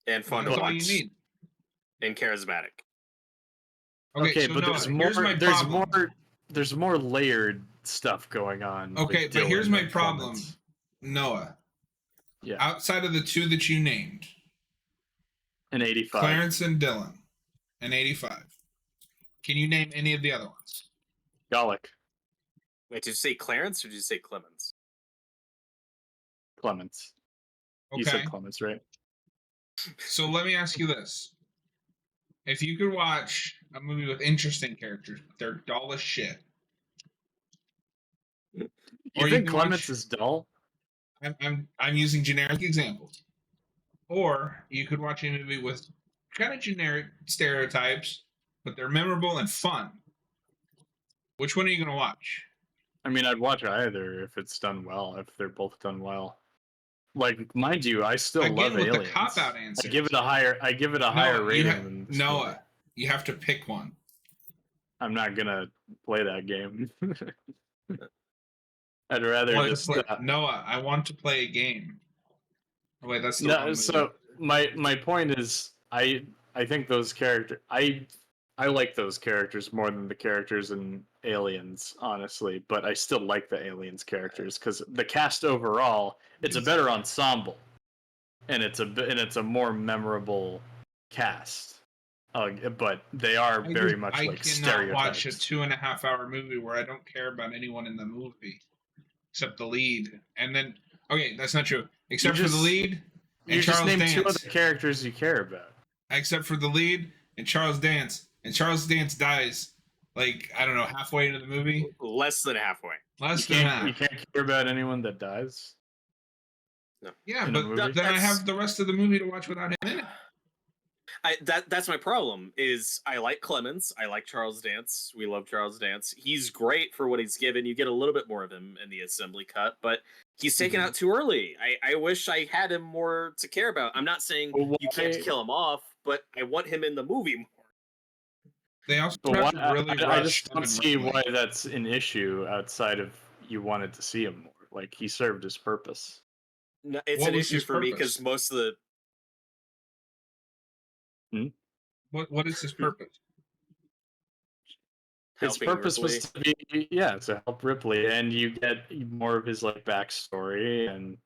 and fun to watch. That's all you need. And charismatic. Okay, so but Noah, there's more layered stuff going on. Okay, but here's my problem, Noah. Yeah. Outside of the 2 that you named, in 85, Clarence and Dylan, in 85, can you name any of the other ones? Gallic. Wait, did you say Clarence or did you say Clemens? Clements. You said Okay. Clements, right? So let me ask you this. If you could watch a movie with interesting characters, but they're dull as shit. You Or think can Clements watch, is dull? I'm using generic examples. Or you could watch a movie with kind of generic stereotypes, but they're memorable and fun. Which one are you going to watch? I mean, I'd watch either if it's done well, if they're both done well. Like, mind you, I still Again, love with the Aliens. cop-out I answers. give it a higher rating than this movie. Noah, you have to pick one. I'm not gonna play that game. I'd rather just Noah, I want to play a game. Oh, wait, that's the wrong no. movie. So my point is, I think those characters, I like those characters more than the characters in Aliens, honestly. But I still like the Aliens characters because the cast overall, it's a better ensemble, and it's a more memorable cast. But they are very much like stereotypes. I cannot watch a 2.5 hour movie where I don't care about anyone in the movie except the lead. And then, okay, that's not true. Except for the lead and you Charles just named Dance. two other characters you care about. Except for the lead and Charles Dance. And Charles Dance dies, like, I don't know, halfway into the movie? Less than halfway. Less than half. You can't care about anyone that dies? No. Yeah, but then I have the rest of the movie to watch without him in it. That's my problem. Is I like Clements, I like Charles Dance. We love Charles Dance. He's great for what he's given. You get a little bit more of him in the assembly cut, but he's taken out too early. I wish I had him more to care about. I'm not saying you can't kill him off, but I want him in the movie more. They also have to really rush. I just don't see why that's an issue outside of you wanted to see him more. Like, he served his purpose. No, it's an issue for me because most of the What is his purpose? His purpose was to be to help Ripley, and you get more of his like backstory, and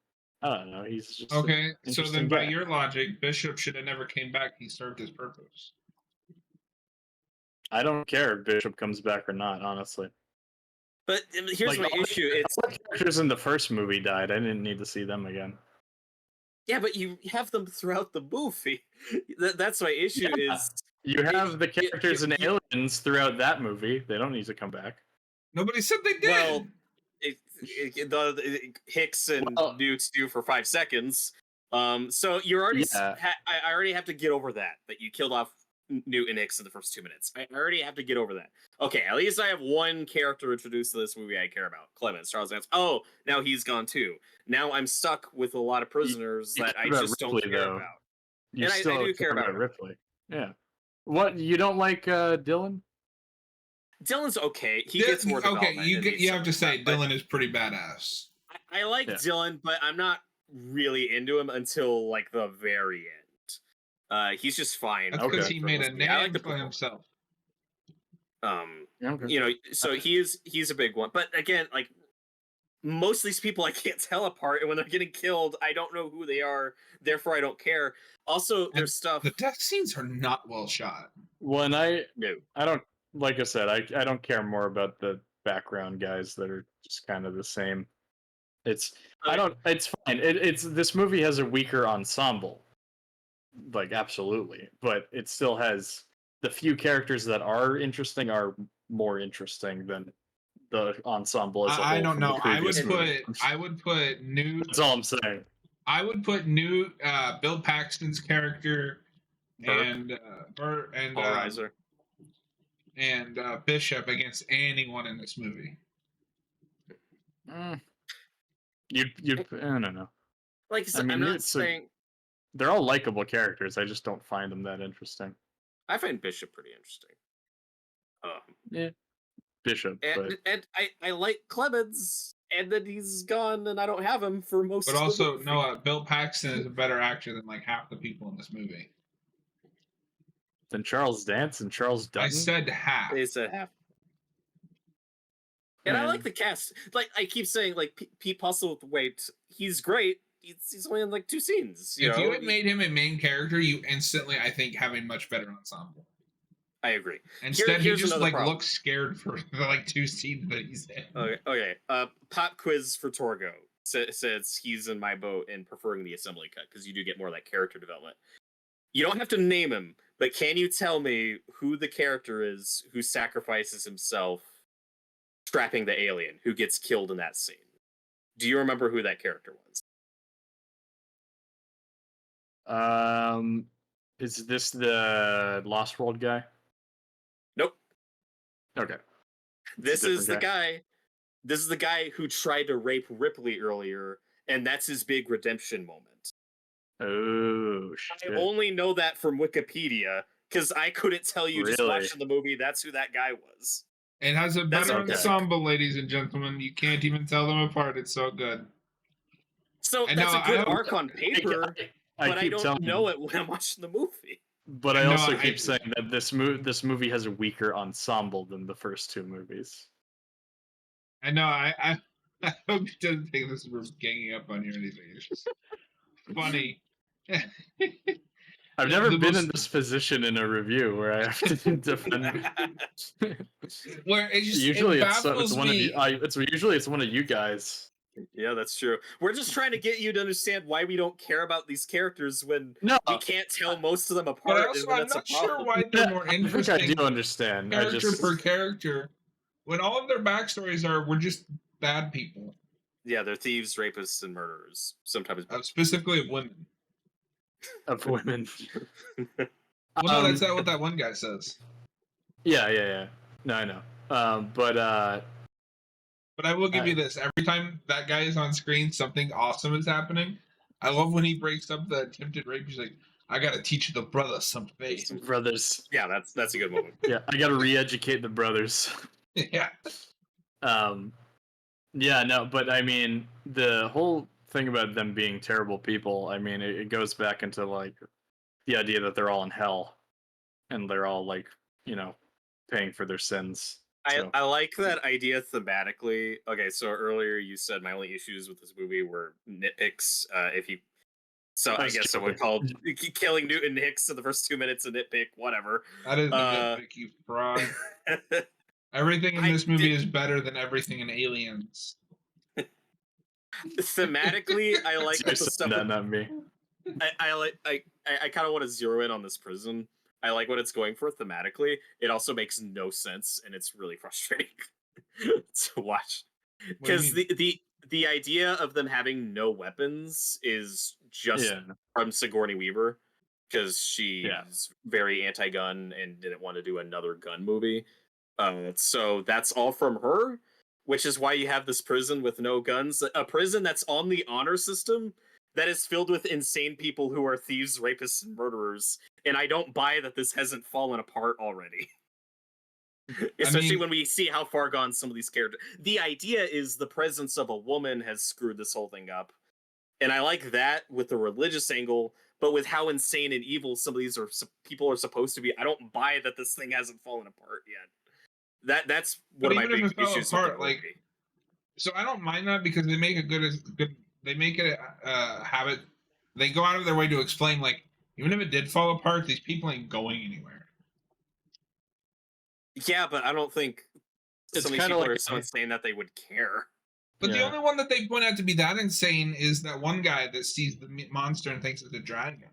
I don't know. He's just okay. So then, by your logic, Bishop should have never came back. He served his purpose. I don't care if Bishop comes back or not, honestly. But here's my issue: it's all the characters in the first movie died. I didn't need to see them again. Yeah, but you have them throughout the movie. That's my issue. Is you have the characters in Aliens throughout that movie? They don't need to come back. Nobody said they did. Well, Hicks and Newt do for 5 seconds. So you're already. I already have to get over that you killed off Newt and Hicks in the first 2 minutes. I already have to get over that. Okay, at least I have one character introduced to this movie I care about. Clements, Charles Dance. Oh, now he's gone too. Now I'm stuck with a lot of prisoners that I just don't care about. And I do care about Ripley. Yeah. What, you don't like Dylan? Dylan's okay. He gets more development. Okay, you have to say Dylan is pretty badass. I like Dylan, but I'm not really into him until like the very end. He's just fine. That's because he made a name for himself. You know, so he's a big one. But again, like most of these people I can't tell apart, and when they're getting killed, I don't know who they are, therefore I don't care. Also, there's stuff. The death scenes are not well shot. Well, and I don't, like I said, I don't care more about the background guys that are just kind of the same. It's fine. It's this movie has a weaker ensemble. Like, absolutely. But it still has the few characters that are interesting are more interesting than the ensemble as a whole. I don't know. I would put Newt. That's all I'm saying. I would put Newt, Bill Paxton's character, and Bert and Bishop against anyone in this movie. I don't know. Like I mean, I'm not saying they're all likable characters. I just don't find them that interesting. I find Bishop pretty interesting. Yeah, Bishop. And I like Clemens, and then he's gone, and I don't have him for most. But also, no, Bill Paxton is a better actor than like half the people in this movie. Than Charles Dance and Charles Dutton? I said half. They said half. And I like the cast. Like I keep saying, like Pete Postlethwaite, he's great. He's only in like 2 scenes. You had made him a main character, you instantly, I think, have a much better ensemble. I agree. Instead, he just like looks scared for the like 2 scenes that he's in. Okay. Pop quiz for Torgo. says he's in my boat and preferring the assembly cut because you do get more of that character development. You don't have to name him, but can you tell me who the character is who sacrifices himself trapping the alien who gets killed in that scene? Do you remember who that character was? Is this the Lost World guy? Nope. Okay. This is the guy. This is the guy who tried to rape Ripley earlier, and that's his big redemption moment. Oh, shit. I only know that from Wikipedia because I couldn't tell you just Really? watching the movie. That's who that guy was. It has a That's better okay. ensemble, ladies and gentlemen. You can't even tell them apart. It's so good. So I that's know, a good I- arc on paper, but I keep don't telling know you, it when I'm watching the movie. but I No, also I- keep saying that this movie has a weaker ensemble than the first two movies. I know. I hope you doesn't think this is ganging up on you or anything. It's just funny. I've never The been most- in this position in a review where I have to defend. Where it just Usually it it's baffles one of me. you. Usually it's one of you guys. Yeah, that's true. We're just trying to get you to understand why we don't care about these characters when No, we can't tell most of them But apart. also, and then I'm that's a not sure problem. why they're more I think I interesting do understand. I character just per character when all of their backstories are we're just bad people, Yeah, they're thieves, rapists, and murderers. Sometimes. specifically of women. of women. Well, no, that's not what that one guy says. Yeah. No, I know. But I will give you this: every time that guy is on screen, something awesome is happening. I love when he breaks up the attempted rape. He's like, "I gotta teach the brother some faith." brothers. Yeah, that's a good moment. Yeah, I gotta re-educate the brothers. Yeah. Yeah, no, but I mean, the whole thing about them being terrible people, I mean, it goes back into like the idea that they're all in hell and they're all like, paying for their sins. So, I like that idea thematically. Okay, so earlier you said my only issues with this movie were nitpicks. I was guess someone called killing Newton Hicks in the first 2 minutes a nitpick. Whatever. That is a good pick, you fraud. Everything in this movie is better than everything in Aliens. Thematically, I like you're the stuff. saying that, not me. I kind of want to zero in on this prison. I like what it's going for thematically. It also makes no sense, and it's really frustrating to watch. Because the idea of them having no weapons is just from Sigourney Weaver, because she's very anti-gun and didn't want to do another gun movie. So that's all from her, which is why you have this prison with no guns, a prison that's on the honor system that is filled with insane people who are thieves, rapists, and murderers. And I don't buy that this hasn't fallen apart already. Especially when we see how far gone some of these characters. The idea is the presence of a woman has screwed this whole thing up. And I like that with the religious angle, but with how insane and evil some of these people are supposed to be, I don't buy that this thing hasn't fallen apart yet. That's one of my big issues with the movie. So I don't mind that because they make a good. They make it a habit. They go out of their way to explain, like, even if it did fall apart, these people ain't going anywhere. Yeah, but I don't think It's some of these kinda people like are so insane that they would care. But the only one that they point out to be that insane is that one guy that sees the monster and thinks it's a dragon.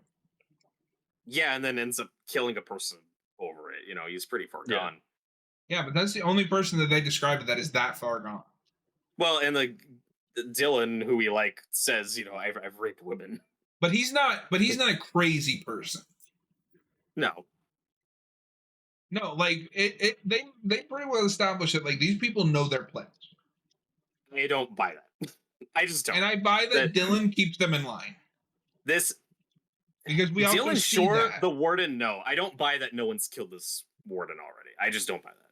Yeah, and then ends up killing a person over it. He's pretty far gone. Yeah, but that's the only person that they describe that is that far gone. Well, and Dylan, who we like, says, I've raped women. But he's not. But he's not a crazy person. No. No, like they pretty well established that like these people know their place. I don't buy that. I just don't. And I buy that Dylan keeps them in line. Because we also Dylan see Shore, that. the warden, no. I don't buy that no one's killed this warden already. I just don't buy that.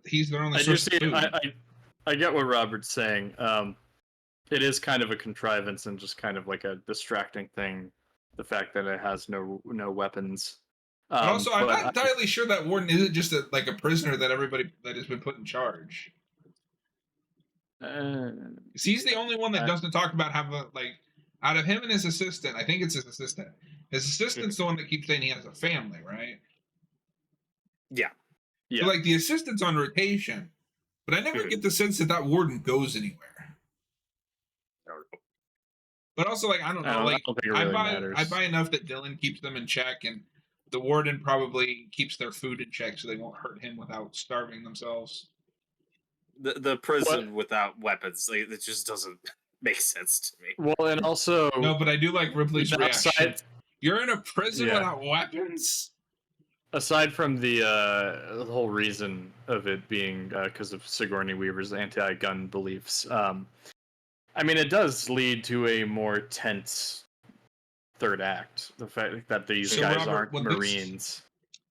He's their only source of food. I get what Robert's saying. It is kind of a contrivance and just kind of like a distracting thing. The fact that it has no weapons. But also, I'm not entirely sure that warden isn't just a prisoner that everybody that has been put in charge. He's the only one that doesn't talk about out of him and his assistant. I think it's his assistant. His assistant's the one that keeps saying he has a family, right? Yeah. So, the assistant's on rotation, but I never get the sense that warden goes anywhere. But also, like, I don't know, like, I don't think it really matters. I buy enough that Dylan keeps them in check, and the warden probably keeps their food in check so they won't hurt him without starving themselves. The prison without weapons, like, it just doesn't make sense to me. Well, and also No, but I do like Ripley's reaction. aside, You're in a prison Yeah. without weapons? aside from the whole reason of it being because of Sigourney Weaver's anti-gun beliefs, I mean, it does lead to a more tense third act. The fact that these So, guys Robert, aren't would Marines.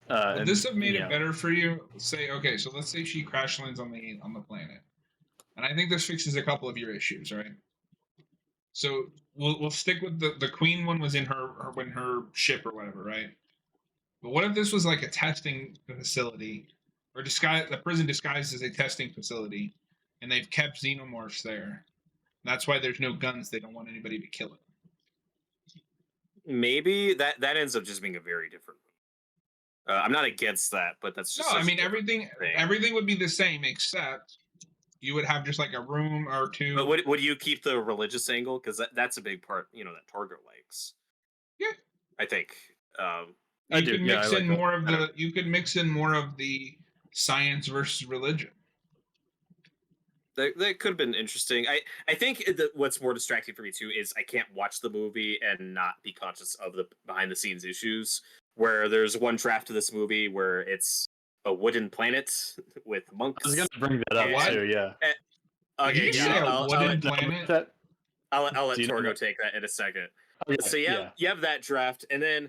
Would this have made yeah. it better for you? Say, okay, so let's say she crash lands on the planet, and I think this fixes a couple of your issues, right? So we'll stick with the Queen one was in her ship or whatever, right? But what if this was like a testing facility, or the prison disguised as a testing facility, and they've kept xenomorphs there? That's why there's no guns. They don't want anybody to kill it. Maybe that ends up just being a very different. I'm not against that, but that's just No. I mean, everything would be the same except you would have just like a room or two. But would you keep the religious angle? Because that's a big part, that Targo likes. Yeah, I think. You could mix in more of the. You could mix in more of the science versus religion. That could have been interesting. I think what's more distracting for me too is I can't watch the movie and not be conscious of the behind the scenes issues. Where there's one draft of this movie where it's a wooden planet with monks. I was gonna bring that up too. Yeah. Okay, I'll wooden planet. I'll let Torgo take that in a second. Okay, So you have that draft, and then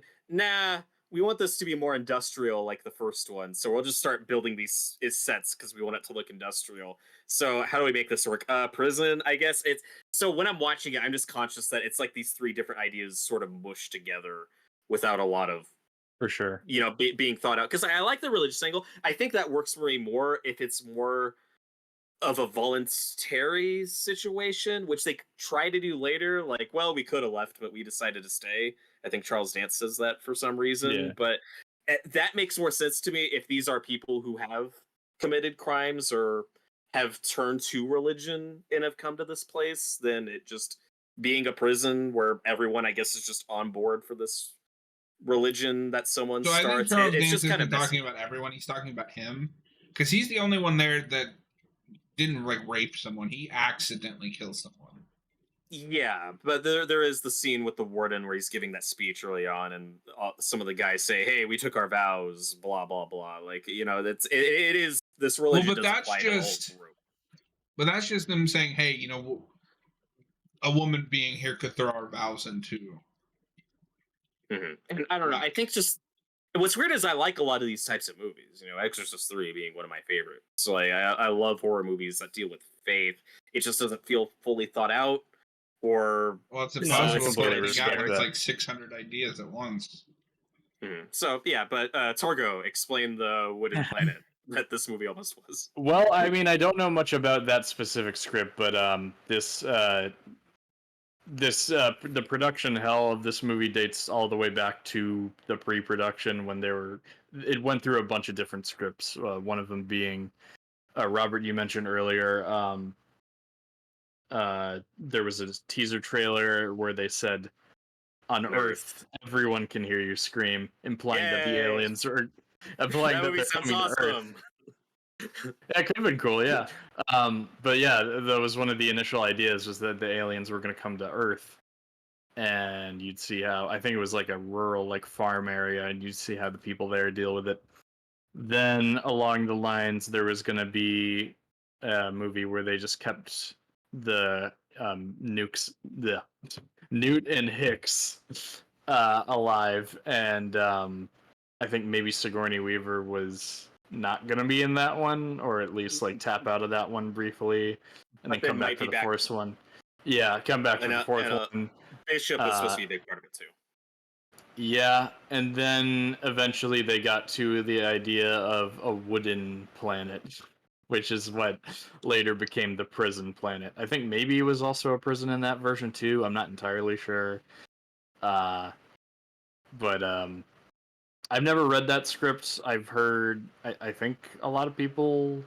we want this to be more industrial like the first one. So we'll just start building these sets because we want it to look industrial. So how do we make this work? Prison, I guess it's. So when I'm watching it, I'm just conscious that it's like these three different ideas sort of mushed together without a lot of. For sure. Being thought out. Because I like the religious angle. I think that works for me more if it's more of a voluntary situation, which they try to do later. Like, well, we could have left, but we decided to stay. I think Charles Dance says that for some reason. Yeah. But that makes more sense to me if these are people who have committed crimes or have turned to religion and have come to this place than it just being a prison where everyone, I guess, is just on board for this religion that someone starts. I think Charles it's Dance just kind of talking about everyone. He's talking about him because he's the only one there that didn't like rape someone. He accidentally killed someone. Yeah, but there is the scene with the warden where he's giving that speech early on, and some of the guys say, "Hey, we took our vows," blah blah blah. Like that's it is this religion. Well, but that's just. But that's just them saying, "Hey, a woman being here could throw our vows into." Mm-hmm. And I don't know. I think just what's weird is I like a lot of these types of movies. Exorcist 3 being one of my favorites. So I love horror movies that deal with faith. It just doesn't feel fully thought out, or it's impossible to put it together. It's like 600 ideas at once. Mm-hmm. So yeah, but Torgo, explain the wooden planet that this movie almost was. Well, I mean, I don't know much about that specific script, but the production hell of this movie dates all the way back to the pre-production when it went through a bunch of different scripts. One of them being Robert, you mentioned earlier. There was a teaser trailer where they said, "On Earth, everyone can hear you scream," implying that the aliens are implying that they're coming to Earth. That could have been cool, yeah. But yeah, that was one of the initial ideas, was that the aliens were going to come to Earth, and you'd see how, I think it was like a rural, like farm area, and you'd see how the people there deal with it. Then along the lines, there was going to be a movie where they just kept the nukes, the Newt and Hicks alive, and I think maybe Sigourney Weaver was not gonna be in that one, or at least like tap out of that one briefly, and then come back for the fourth one. Yeah, come back for the fourth one. Bishop was supposed to be a big part of it too. Yeah, and then eventually they got to the idea of a wooden planet, which is what later became the prison planet. I think maybe it was also a prison in that version too. I'm not entirely sure. But I've never read that script. I've heard, I think a lot of people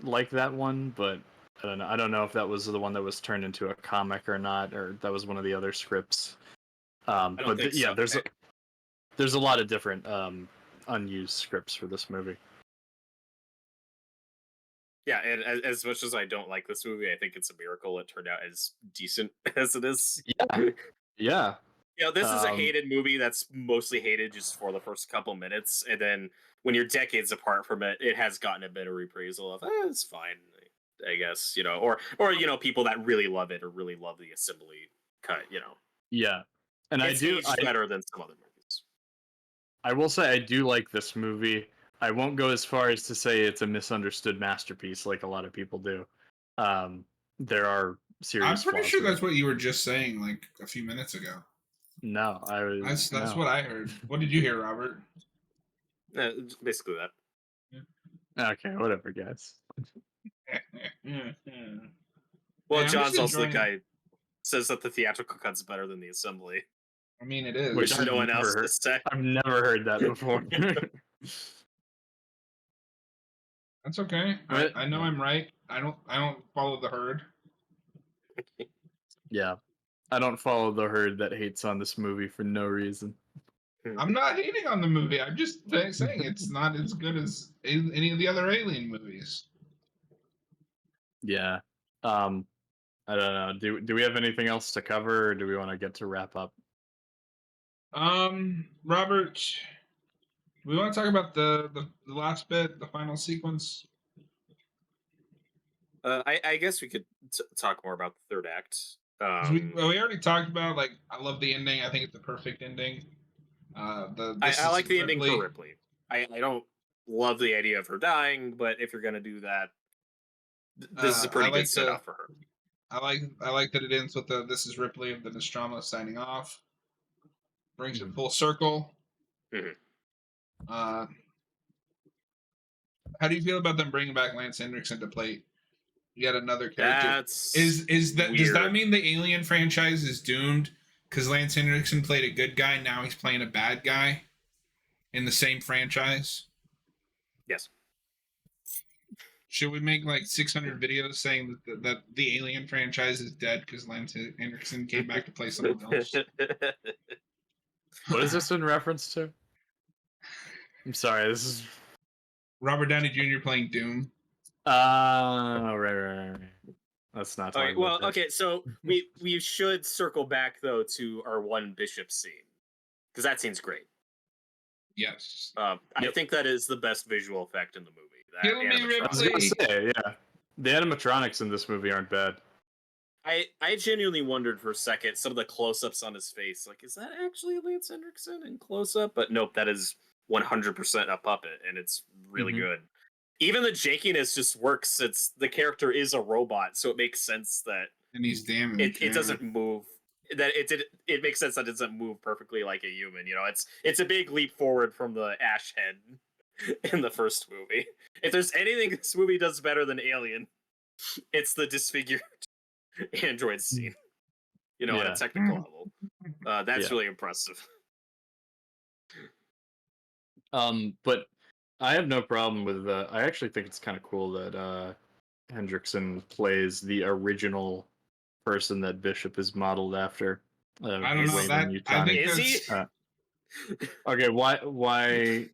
like that one, but I don't know. I don't know if that was the one that was turned into a comic or not, or that was one of the other scripts. I don't think yeah, so. there's a lot of different unused scripts for this movie. Yeah, and as much as I don't like this movie, I think it's a miracle it turned out as decent as it is. Yeah, yeah. You know, this is a hated movie that's mostly hated just for the first couple minutes, and then when you're decades apart from it, it has gotten a bit of reprisal of, it's fine, I guess, you know, or you know, people that really love it or really love the assembly cut, you know. Yeah, and It's aged better than some other movies. I will say I do like this movie. I won't go as far as to say it's a misunderstood masterpiece like a lot of people do. There are serious. I'm pretty flaws sure with that's it. what you were just saying like a few minutes ago. No, I was. That's no. what I heard. What did you hear, Robert? Basically that. Okay, whatever, guys. Well, I'm John's just also the enjoying guy who says that the theatrical cut's better than the assembly, I mean, it is. which I've no one else never has said. I've never heard that before. That's okay. What? I know I'm right. I don't follow the herd. Yeah, I don't follow the herd that hates on this movie for no reason. I'm not hating on the movie. I'm just saying it's not as good as any of the other Alien movies. Yeah. I don't know. Do we have anything else to cover, or do we want to get to wrap up? Robert, we want to talk about the last bit, the final sequence. I guess we could talk more about the third act. We already talked about, like, I love the ending. I think it's the perfect ending. I like the ending for Ripley. I don't love the idea of her dying, but if you're gonna do that, this is a pretty good setup for her. I like that it ends with the "This is Ripley" of the Nostromo signing off. Brings it full circle. Mm-hmm. How do you feel about them bringing back Lance Henriksen to play yet another character? That's is that weird. Does that mean the Alien franchise is doomed because Lance Henriksen played a good guy, now he's playing a bad guy in the same franchise? Yes. Should we make like 600 videos saying that the Alien franchise is dead because Lance Henriksen came back to play someone else? What is this in reference to? I'm sorry, this is Robert Downey Jr. playing Doom. Right. Let's not talk about that. Okay, so we should circle back though to our one Bishop scene, because that scene's great. Yes. I think that is the best visual effect in the movie. Kill me, Ripley. I was gonna say, yeah. The animatronics in this movie aren't bad. I genuinely wondered for a second, some of the close-ups on his face, like, is that actually Lance Henriksen in close-up? But nope, that is 100% a puppet, and it's really good. Even the jankiness just works since the character is a robot, so it makes sense that and he's damaged. It doesn't move. That it makes sense that it doesn't move perfectly like a human. You know, it's a big leap forward from the Ash head in the first movie. If there's anything this movie does better than Alien, it's the disfigured android scene. You know, on a technical level, that's really impressive. But I have no problem with I actually think it's kind of cool that Hendrickson plays the original person that Bishop is modeled after. I don't know that. I think is he? Okay, why?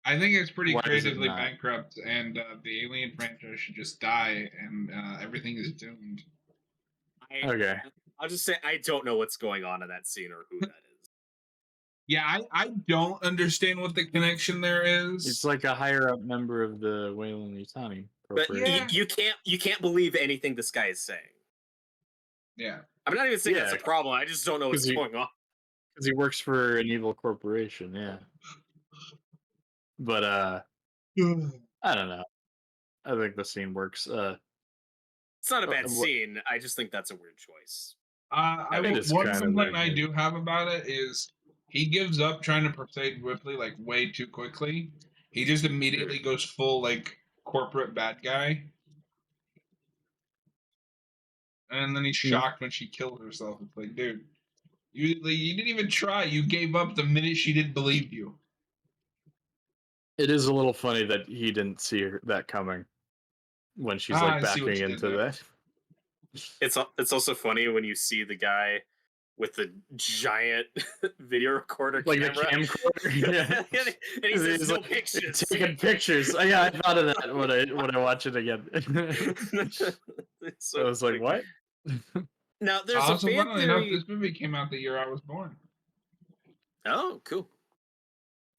I think it's pretty creatively bankrupt, and the Alien franchise should just die, and everything is doomed. Okay. I'll just say I don't know what's going on in that scene or who that is. Yeah, I don't understand what the connection there is. It's like a higher up member of the Weyland-Yutani Corporation. But you can't believe anything this guy is saying. Yeah. I'm not even saying that's a problem. I just don't know what's going on. Because he works for an evil corporation, yeah. But I don't know. I think the scene works. It's not a bad scene. I just think that's a weird choice. One complaint I do have about it is he gives up trying to persuade Ripley like way too quickly. He just immediately goes full like corporate bad guy. And then he's shocked when she kills herself. It's like, dude, you didn't even try. You gave up the minute she didn't believe you. It is a little funny that he didn't see that coming. when she's I like see what backing you did into there. that. It's also funny when you see the guy with the giant video recorder Like the camera. camcorder. Yeah. And he says He's no like, pictures. taking pictures. Oh, yeah, I thought of that when I watch it again. It's so I was like, funny. what? Now there's a Also, fan funnily enough, theory. this movie came out the year I was born. Oh, cool.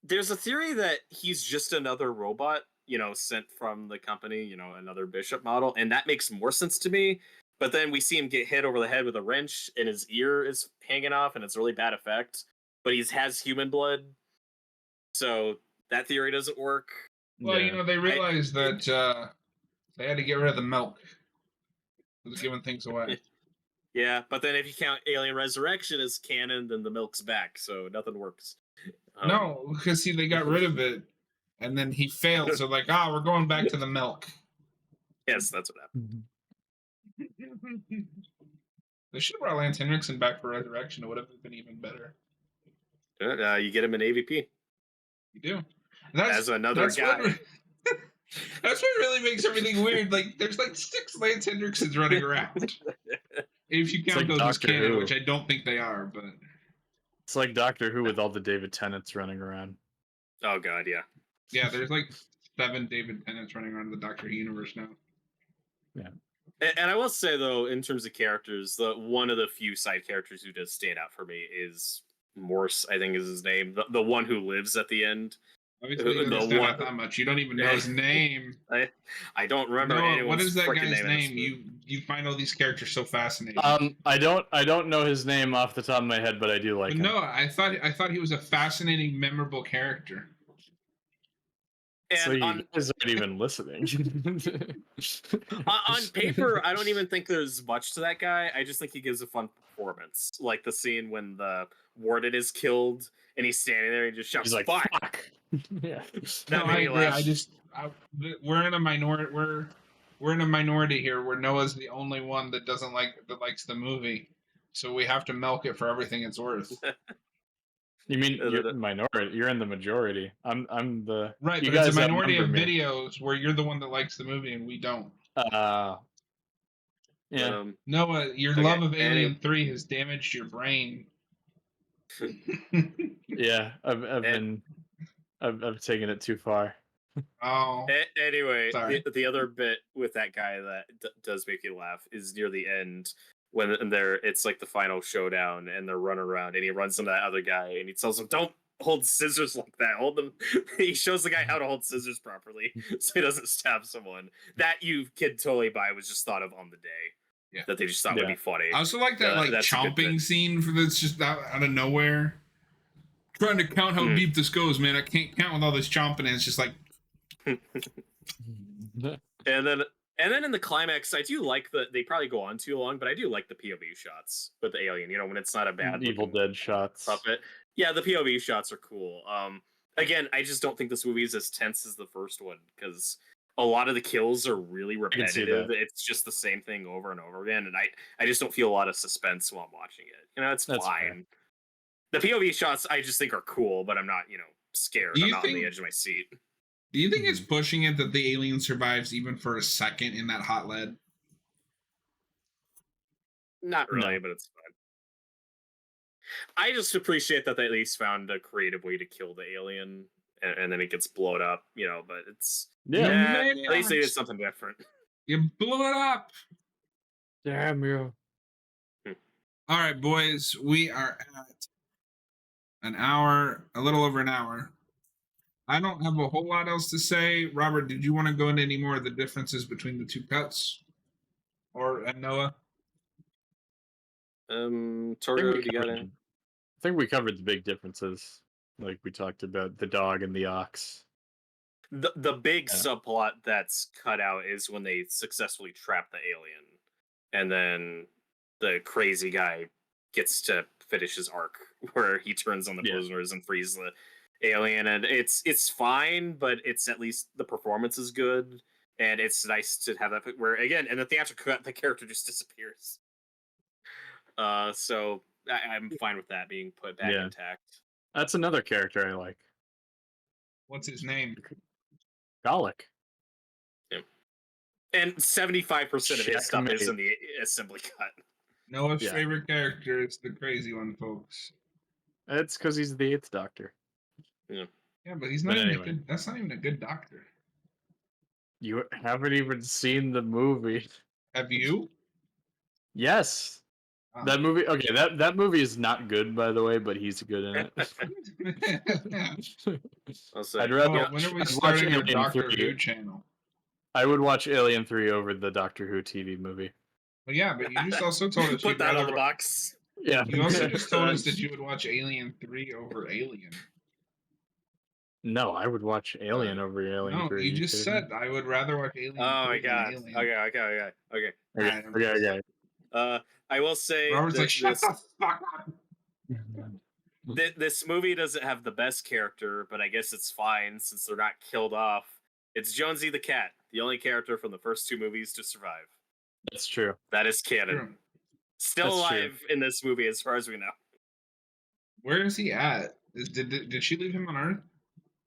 There's a theory that he's just another robot, sent from the company, another Bishop model, and that makes more sense to me. But then we see him get hit over the head with a wrench, and his ear is hanging off, and it's a really bad effect. But he has human blood, so that theory doesn't work. Well, Yeah. they realized that they had to get rid of the milk. It was giving things away. Yeah, but then if you count Alien Resurrection as canon, then the milk's back, so nothing works. No, because see, they got rid of it, and then he failed. So like, we're going back to the milk. Yes, that's what happened. They should have brought Lance Henriksen back for Resurrection. It would have been even better. You get him in AVP. You do. As another guy. That's what really makes everything weird. Like, there's like 6 Lance Henriksens running around. If you count like those as Doctor canon, Who. which I don't think they are, but It's like Doctor Who with all the David Tennants running around. Oh god, yeah. yeah, there's like 7 David Tennants running around the Doctor Who universe now. Yeah. And I will say though, in terms of characters, one of the few side characters who does stand out for me is Morse. I think is his name, the one who lives at the end. Obviously, you don't stand out that much. You don't even know his name. I don't remember anyone's what is that guy's name. You find all these characters so fascinating. I don't know his name off the top of my head, but I do like him. No, I thought he was a fascinating, memorable character. And so you guys aren't even listening. On paper, I don't even think there's much to that guy. I just think he gives a fun performance. Like the scene when the warden is killed and he's standing there and just shouts, He's like, fuck. Yeah. That made me I laugh. we're in a minority. We're in a minority here, where Noah's the only one that likes the movie, so we have to milk it for everything it's worth. You mean you're the minority? You're in the majority. I'm the right. You but guys it's a minority of outnumber me. videos where you're the one that likes the movie and we don't. Yeah. Noah, your love of Alien 3 has damaged your brain. Yeah, I've taken it too far. Oh. Anyway, the other bit with that guy that does make you laugh is near the end when it's like the final showdown and they're running around and he runs into that other guy and he tells him, "Don't hold scissors like that. Hold them." He shows the guy how to hold scissors properly so he doesn't stab someone. That you could totally buy was just thought of on the day. Yeah. That they just thought would be funny. I also like that chomping scene that's just out of nowhere. Trying to count how deep this goes, man. I can't count with all this chomping, and it's just like. And then in the climax, I do like they probably go on too long, but I do like the POV shots with the alien. When it's not a bad Evil Dead shots. Puppet. Yeah, the POV shots are cool. Again, I just don't think this movie is as tense as the first one because a lot of the kills are really repetitive. It's just the same thing over and over again, and I just don't feel a lot of suspense while I'm watching it. It's That's fine. Fair. The POV shots I just think are cool, but I'm not, scared. I'm not on the edge of my seat. Do you think it's pushing it that the alien survives even for a second in that hot lead? Not really, but it's fine. I just appreciate that they at least found a creative way to kill the alien, and then it gets blown up, but it's... Yeah, at least they did something different. You blew it up! Damn you. All right, boys, we are at an hour, a little over an hour. I don't have a whole lot else to say. Robert, did you want to go into any more of the differences between the two cuts? And Noah? Torgo, you got it? I think we covered the big differences. Like we talked about the dog and the ox. The big subplot that's cut out is when they successfully trap the alien. And then the crazy guy gets to finish his arc where he turns on the prisoners and frees the alien, and it's fine, but it's at least the performance is good, and it's nice to have that where again in the theatrical cut the character just disappears. So I'm fine with that being put back intact. That's another character I like. What's his name? Gallic. Yeah. And 75% of his stuff is Checkmate. in the assembly cut. Noah's Yeah. favorite character is the crazy one, folks. It's because he's the 8th Doctor. Yeah, but he's But not even a anyway. good. That's not even a good doctor. You haven't even seen the movie. Have you? Yes. Oh. That movie. Okay, that movie is not good, by the way, but he's good in it. I'll say. I'd rather. Oh, when are we I'd watch starting our Alien Doctor 3. Who channel? I would watch Alien 3 over the Doctor Who TV movie. Well, yeah, but you just also told us Put you'd that on rather the box. Yeah. You also just told us that you would watch Alien 3 over Alien. No, I would watch Alien over Alien No, 3. you just said I would rather watch Alien Oh 3 my than god. Alien. Okay. Okay. I will say Robert's like, shut the fuck up. This movie doesn't have the best character, but I guess it's fine since they're not killed off. It's Jonesy the cat, the only character from the first 2 movies to survive. That's true. That is canon. True. Still That's alive in this movie, as far as we know. Where is he at? Did she leave him on Earth?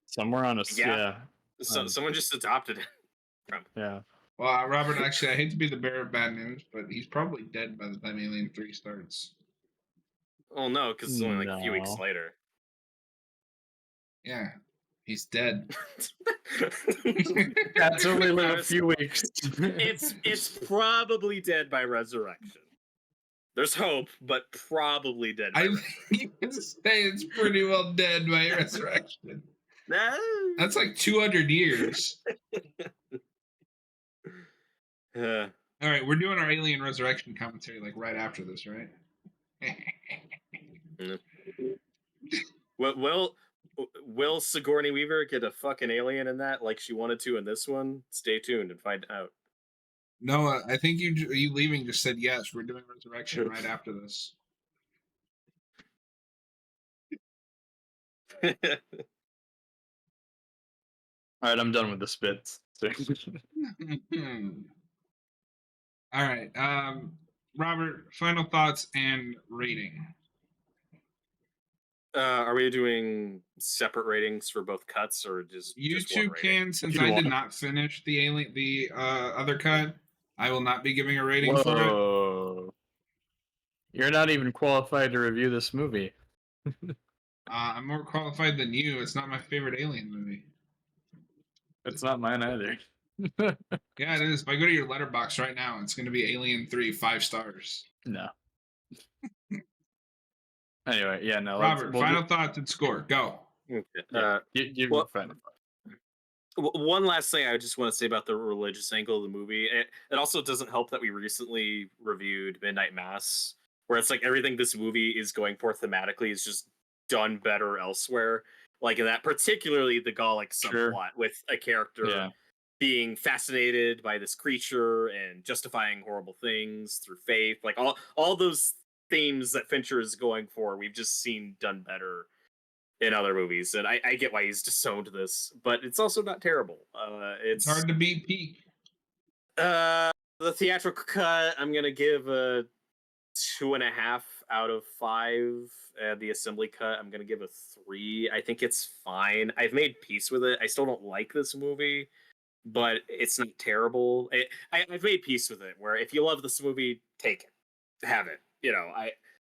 Somewhere on a Yeah. So someone just adopted him. Yeah. Well, Robert, actually, I hate to be the bearer of bad news, but he's probably dead by the time Alien 3 starts. Oh no, because it's only like a few weeks No. later. Yeah, he's dead. That's only like a few weeks. It's probably dead by resurrection. There's hope, but probably dead. By I think you can say it's pretty well dead by resurrection. That's like 200 years. All right, we're doing our Alien Resurrection commentary like right after this, right? Will Sigourney Weaver get a fucking alien in that like she wanted to in this one? Stay tuned and find out. Noah, I think you leaving just said yes. We're doing Resurrection right after this. All right, I'm done with the spits. All right, Robert, final thoughts and rating. Are we doing separate ratings for both cuts or just You just two one rating? can, since I did not finish the other cut. I will not be giving a rating for it. Whoa. You're not even qualified to review this movie. I'm more qualified than you. It's not my favorite Alien movie. It's not mine either. Yeah, it is. If I go to your letterbox right now, it's going to be Alien 3, 5 stars. No. Anyway, yeah, no. Robert, final thoughts and score. Go. Okay. Give well, final thought. One last thing I just want to say about the religious angle of the movie. It also doesn't help that we recently reviewed Midnight Mass, where it's like everything this movie is going for thematically is just done better elsewhere. Like in that, particularly the Gallic subplot with a character being fascinated by this creature and justifying horrible things through faith. Like all those themes that Fincher is going for, we've just seen done better in other movies, and I get why he's disowned this, but it's also not terrible. It's hard to beat Peak. The theatrical cut, I'm gonna give a 2.5 out of 5. The assembly cut, I'm gonna give a 3. I think it's fine. I've made peace with it. I still don't like this movie, but it's not terrible. I've made peace with it. Where if you love this movie, take it, have it. You know,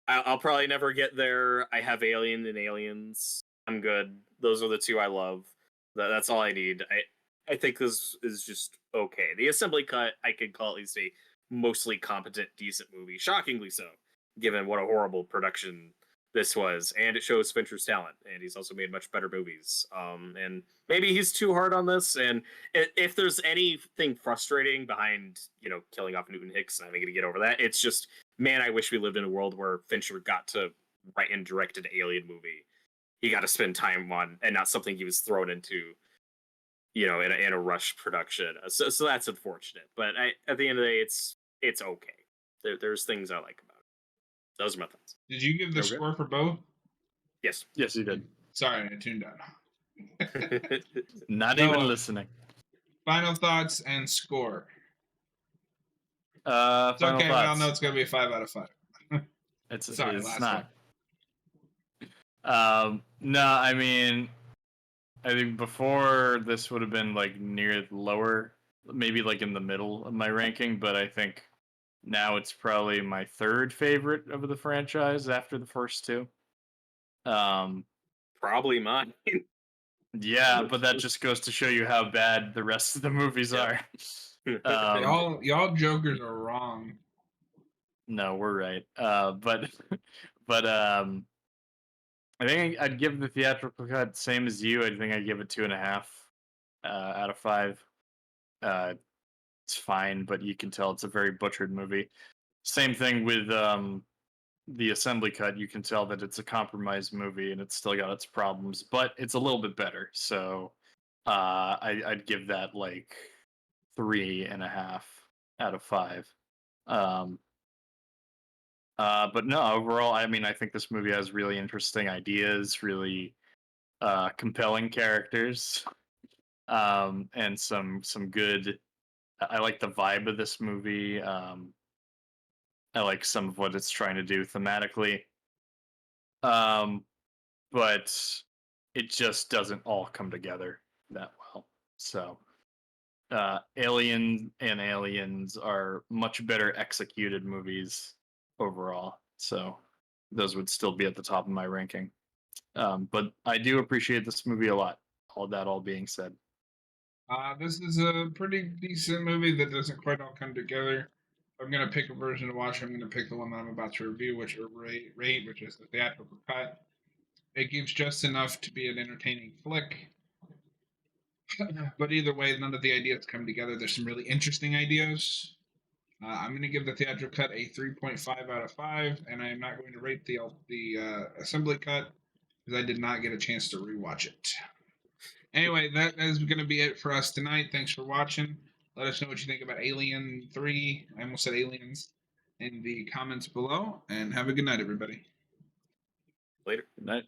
I'll probably never get there. I have Alien and Aliens. I'm good. Those are the 2 I love. That's all I need. I think this is just okay. The assembly cut, I could call at least a mostly competent, decent movie. Shockingly so, given what a horrible production this was. And it shows Fincher's talent. And he's also made much better movies. And maybe he's too hard on this. And if there's anything frustrating behind, killing off Newton Hicks, I'm going to get over that. It's just, man, I wish we lived in a world where Fincher got to write and direct an Alien movie. He got to spend time on, and not something he was thrown into, in a rush production. So that's unfortunate. But at the end of the day, it's okay. There's things I like about it. Those are my thoughts. Did you give the score for both? Yes. Yes, you did. Sorry, I tuned out. Not even listening. Final thoughts and score. It's okay. We all know it's going to be a 5 out of 5. It's last not. No, I mean, I think before this would have been like near lower maybe like in the middle of my ranking, but I think now it's probably my third favorite of the franchise after the first two. Probably mine. Yeah, but that just goes to show you how bad the rest of the movies Yep. are. Y'all jokers are wrong. No, we're right. But I think I'd give the theatrical cut same as you. I think I'd give it 2.5 out of 5. It's fine, but you can tell it's a very butchered movie. Same thing with the assembly cut. You can tell that it's a compromised movie and it's still got its problems, but it's a little bit better. So I'd give that like 3.5 out of 5. Um, but no, overall, I mean, I think this movie has really interesting ideas, really compelling characters, and some good. I like the vibe of this movie. I like some of what it's trying to do thematically, um, but it just doesn't all come together that well. So, Alien and Aliens are much better executed movies overall. So, those would still be at the top of my ranking. But I do appreciate this movie a lot. All being said. This is a pretty decent movie that doesn't quite all come together. If I'm gonna pick a version to watch, I'm gonna pick the one that I'm about to review, which or rate, which is the theatrical cut. It gives just enough to be an entertaining flick. But either way, none of the ideas come together. There's some really interesting ideas. I'm going to give the theatrical cut a 3.5 out of 5, and I am not going to rate the assembly cut because I did not get a chance to rewatch it. Anyway, that is going to be it for us tonight. Thanks for watching. Let us know what you think about Alien 3. I almost said Aliens in the comments below, and have a good night, everybody. Later. Good night.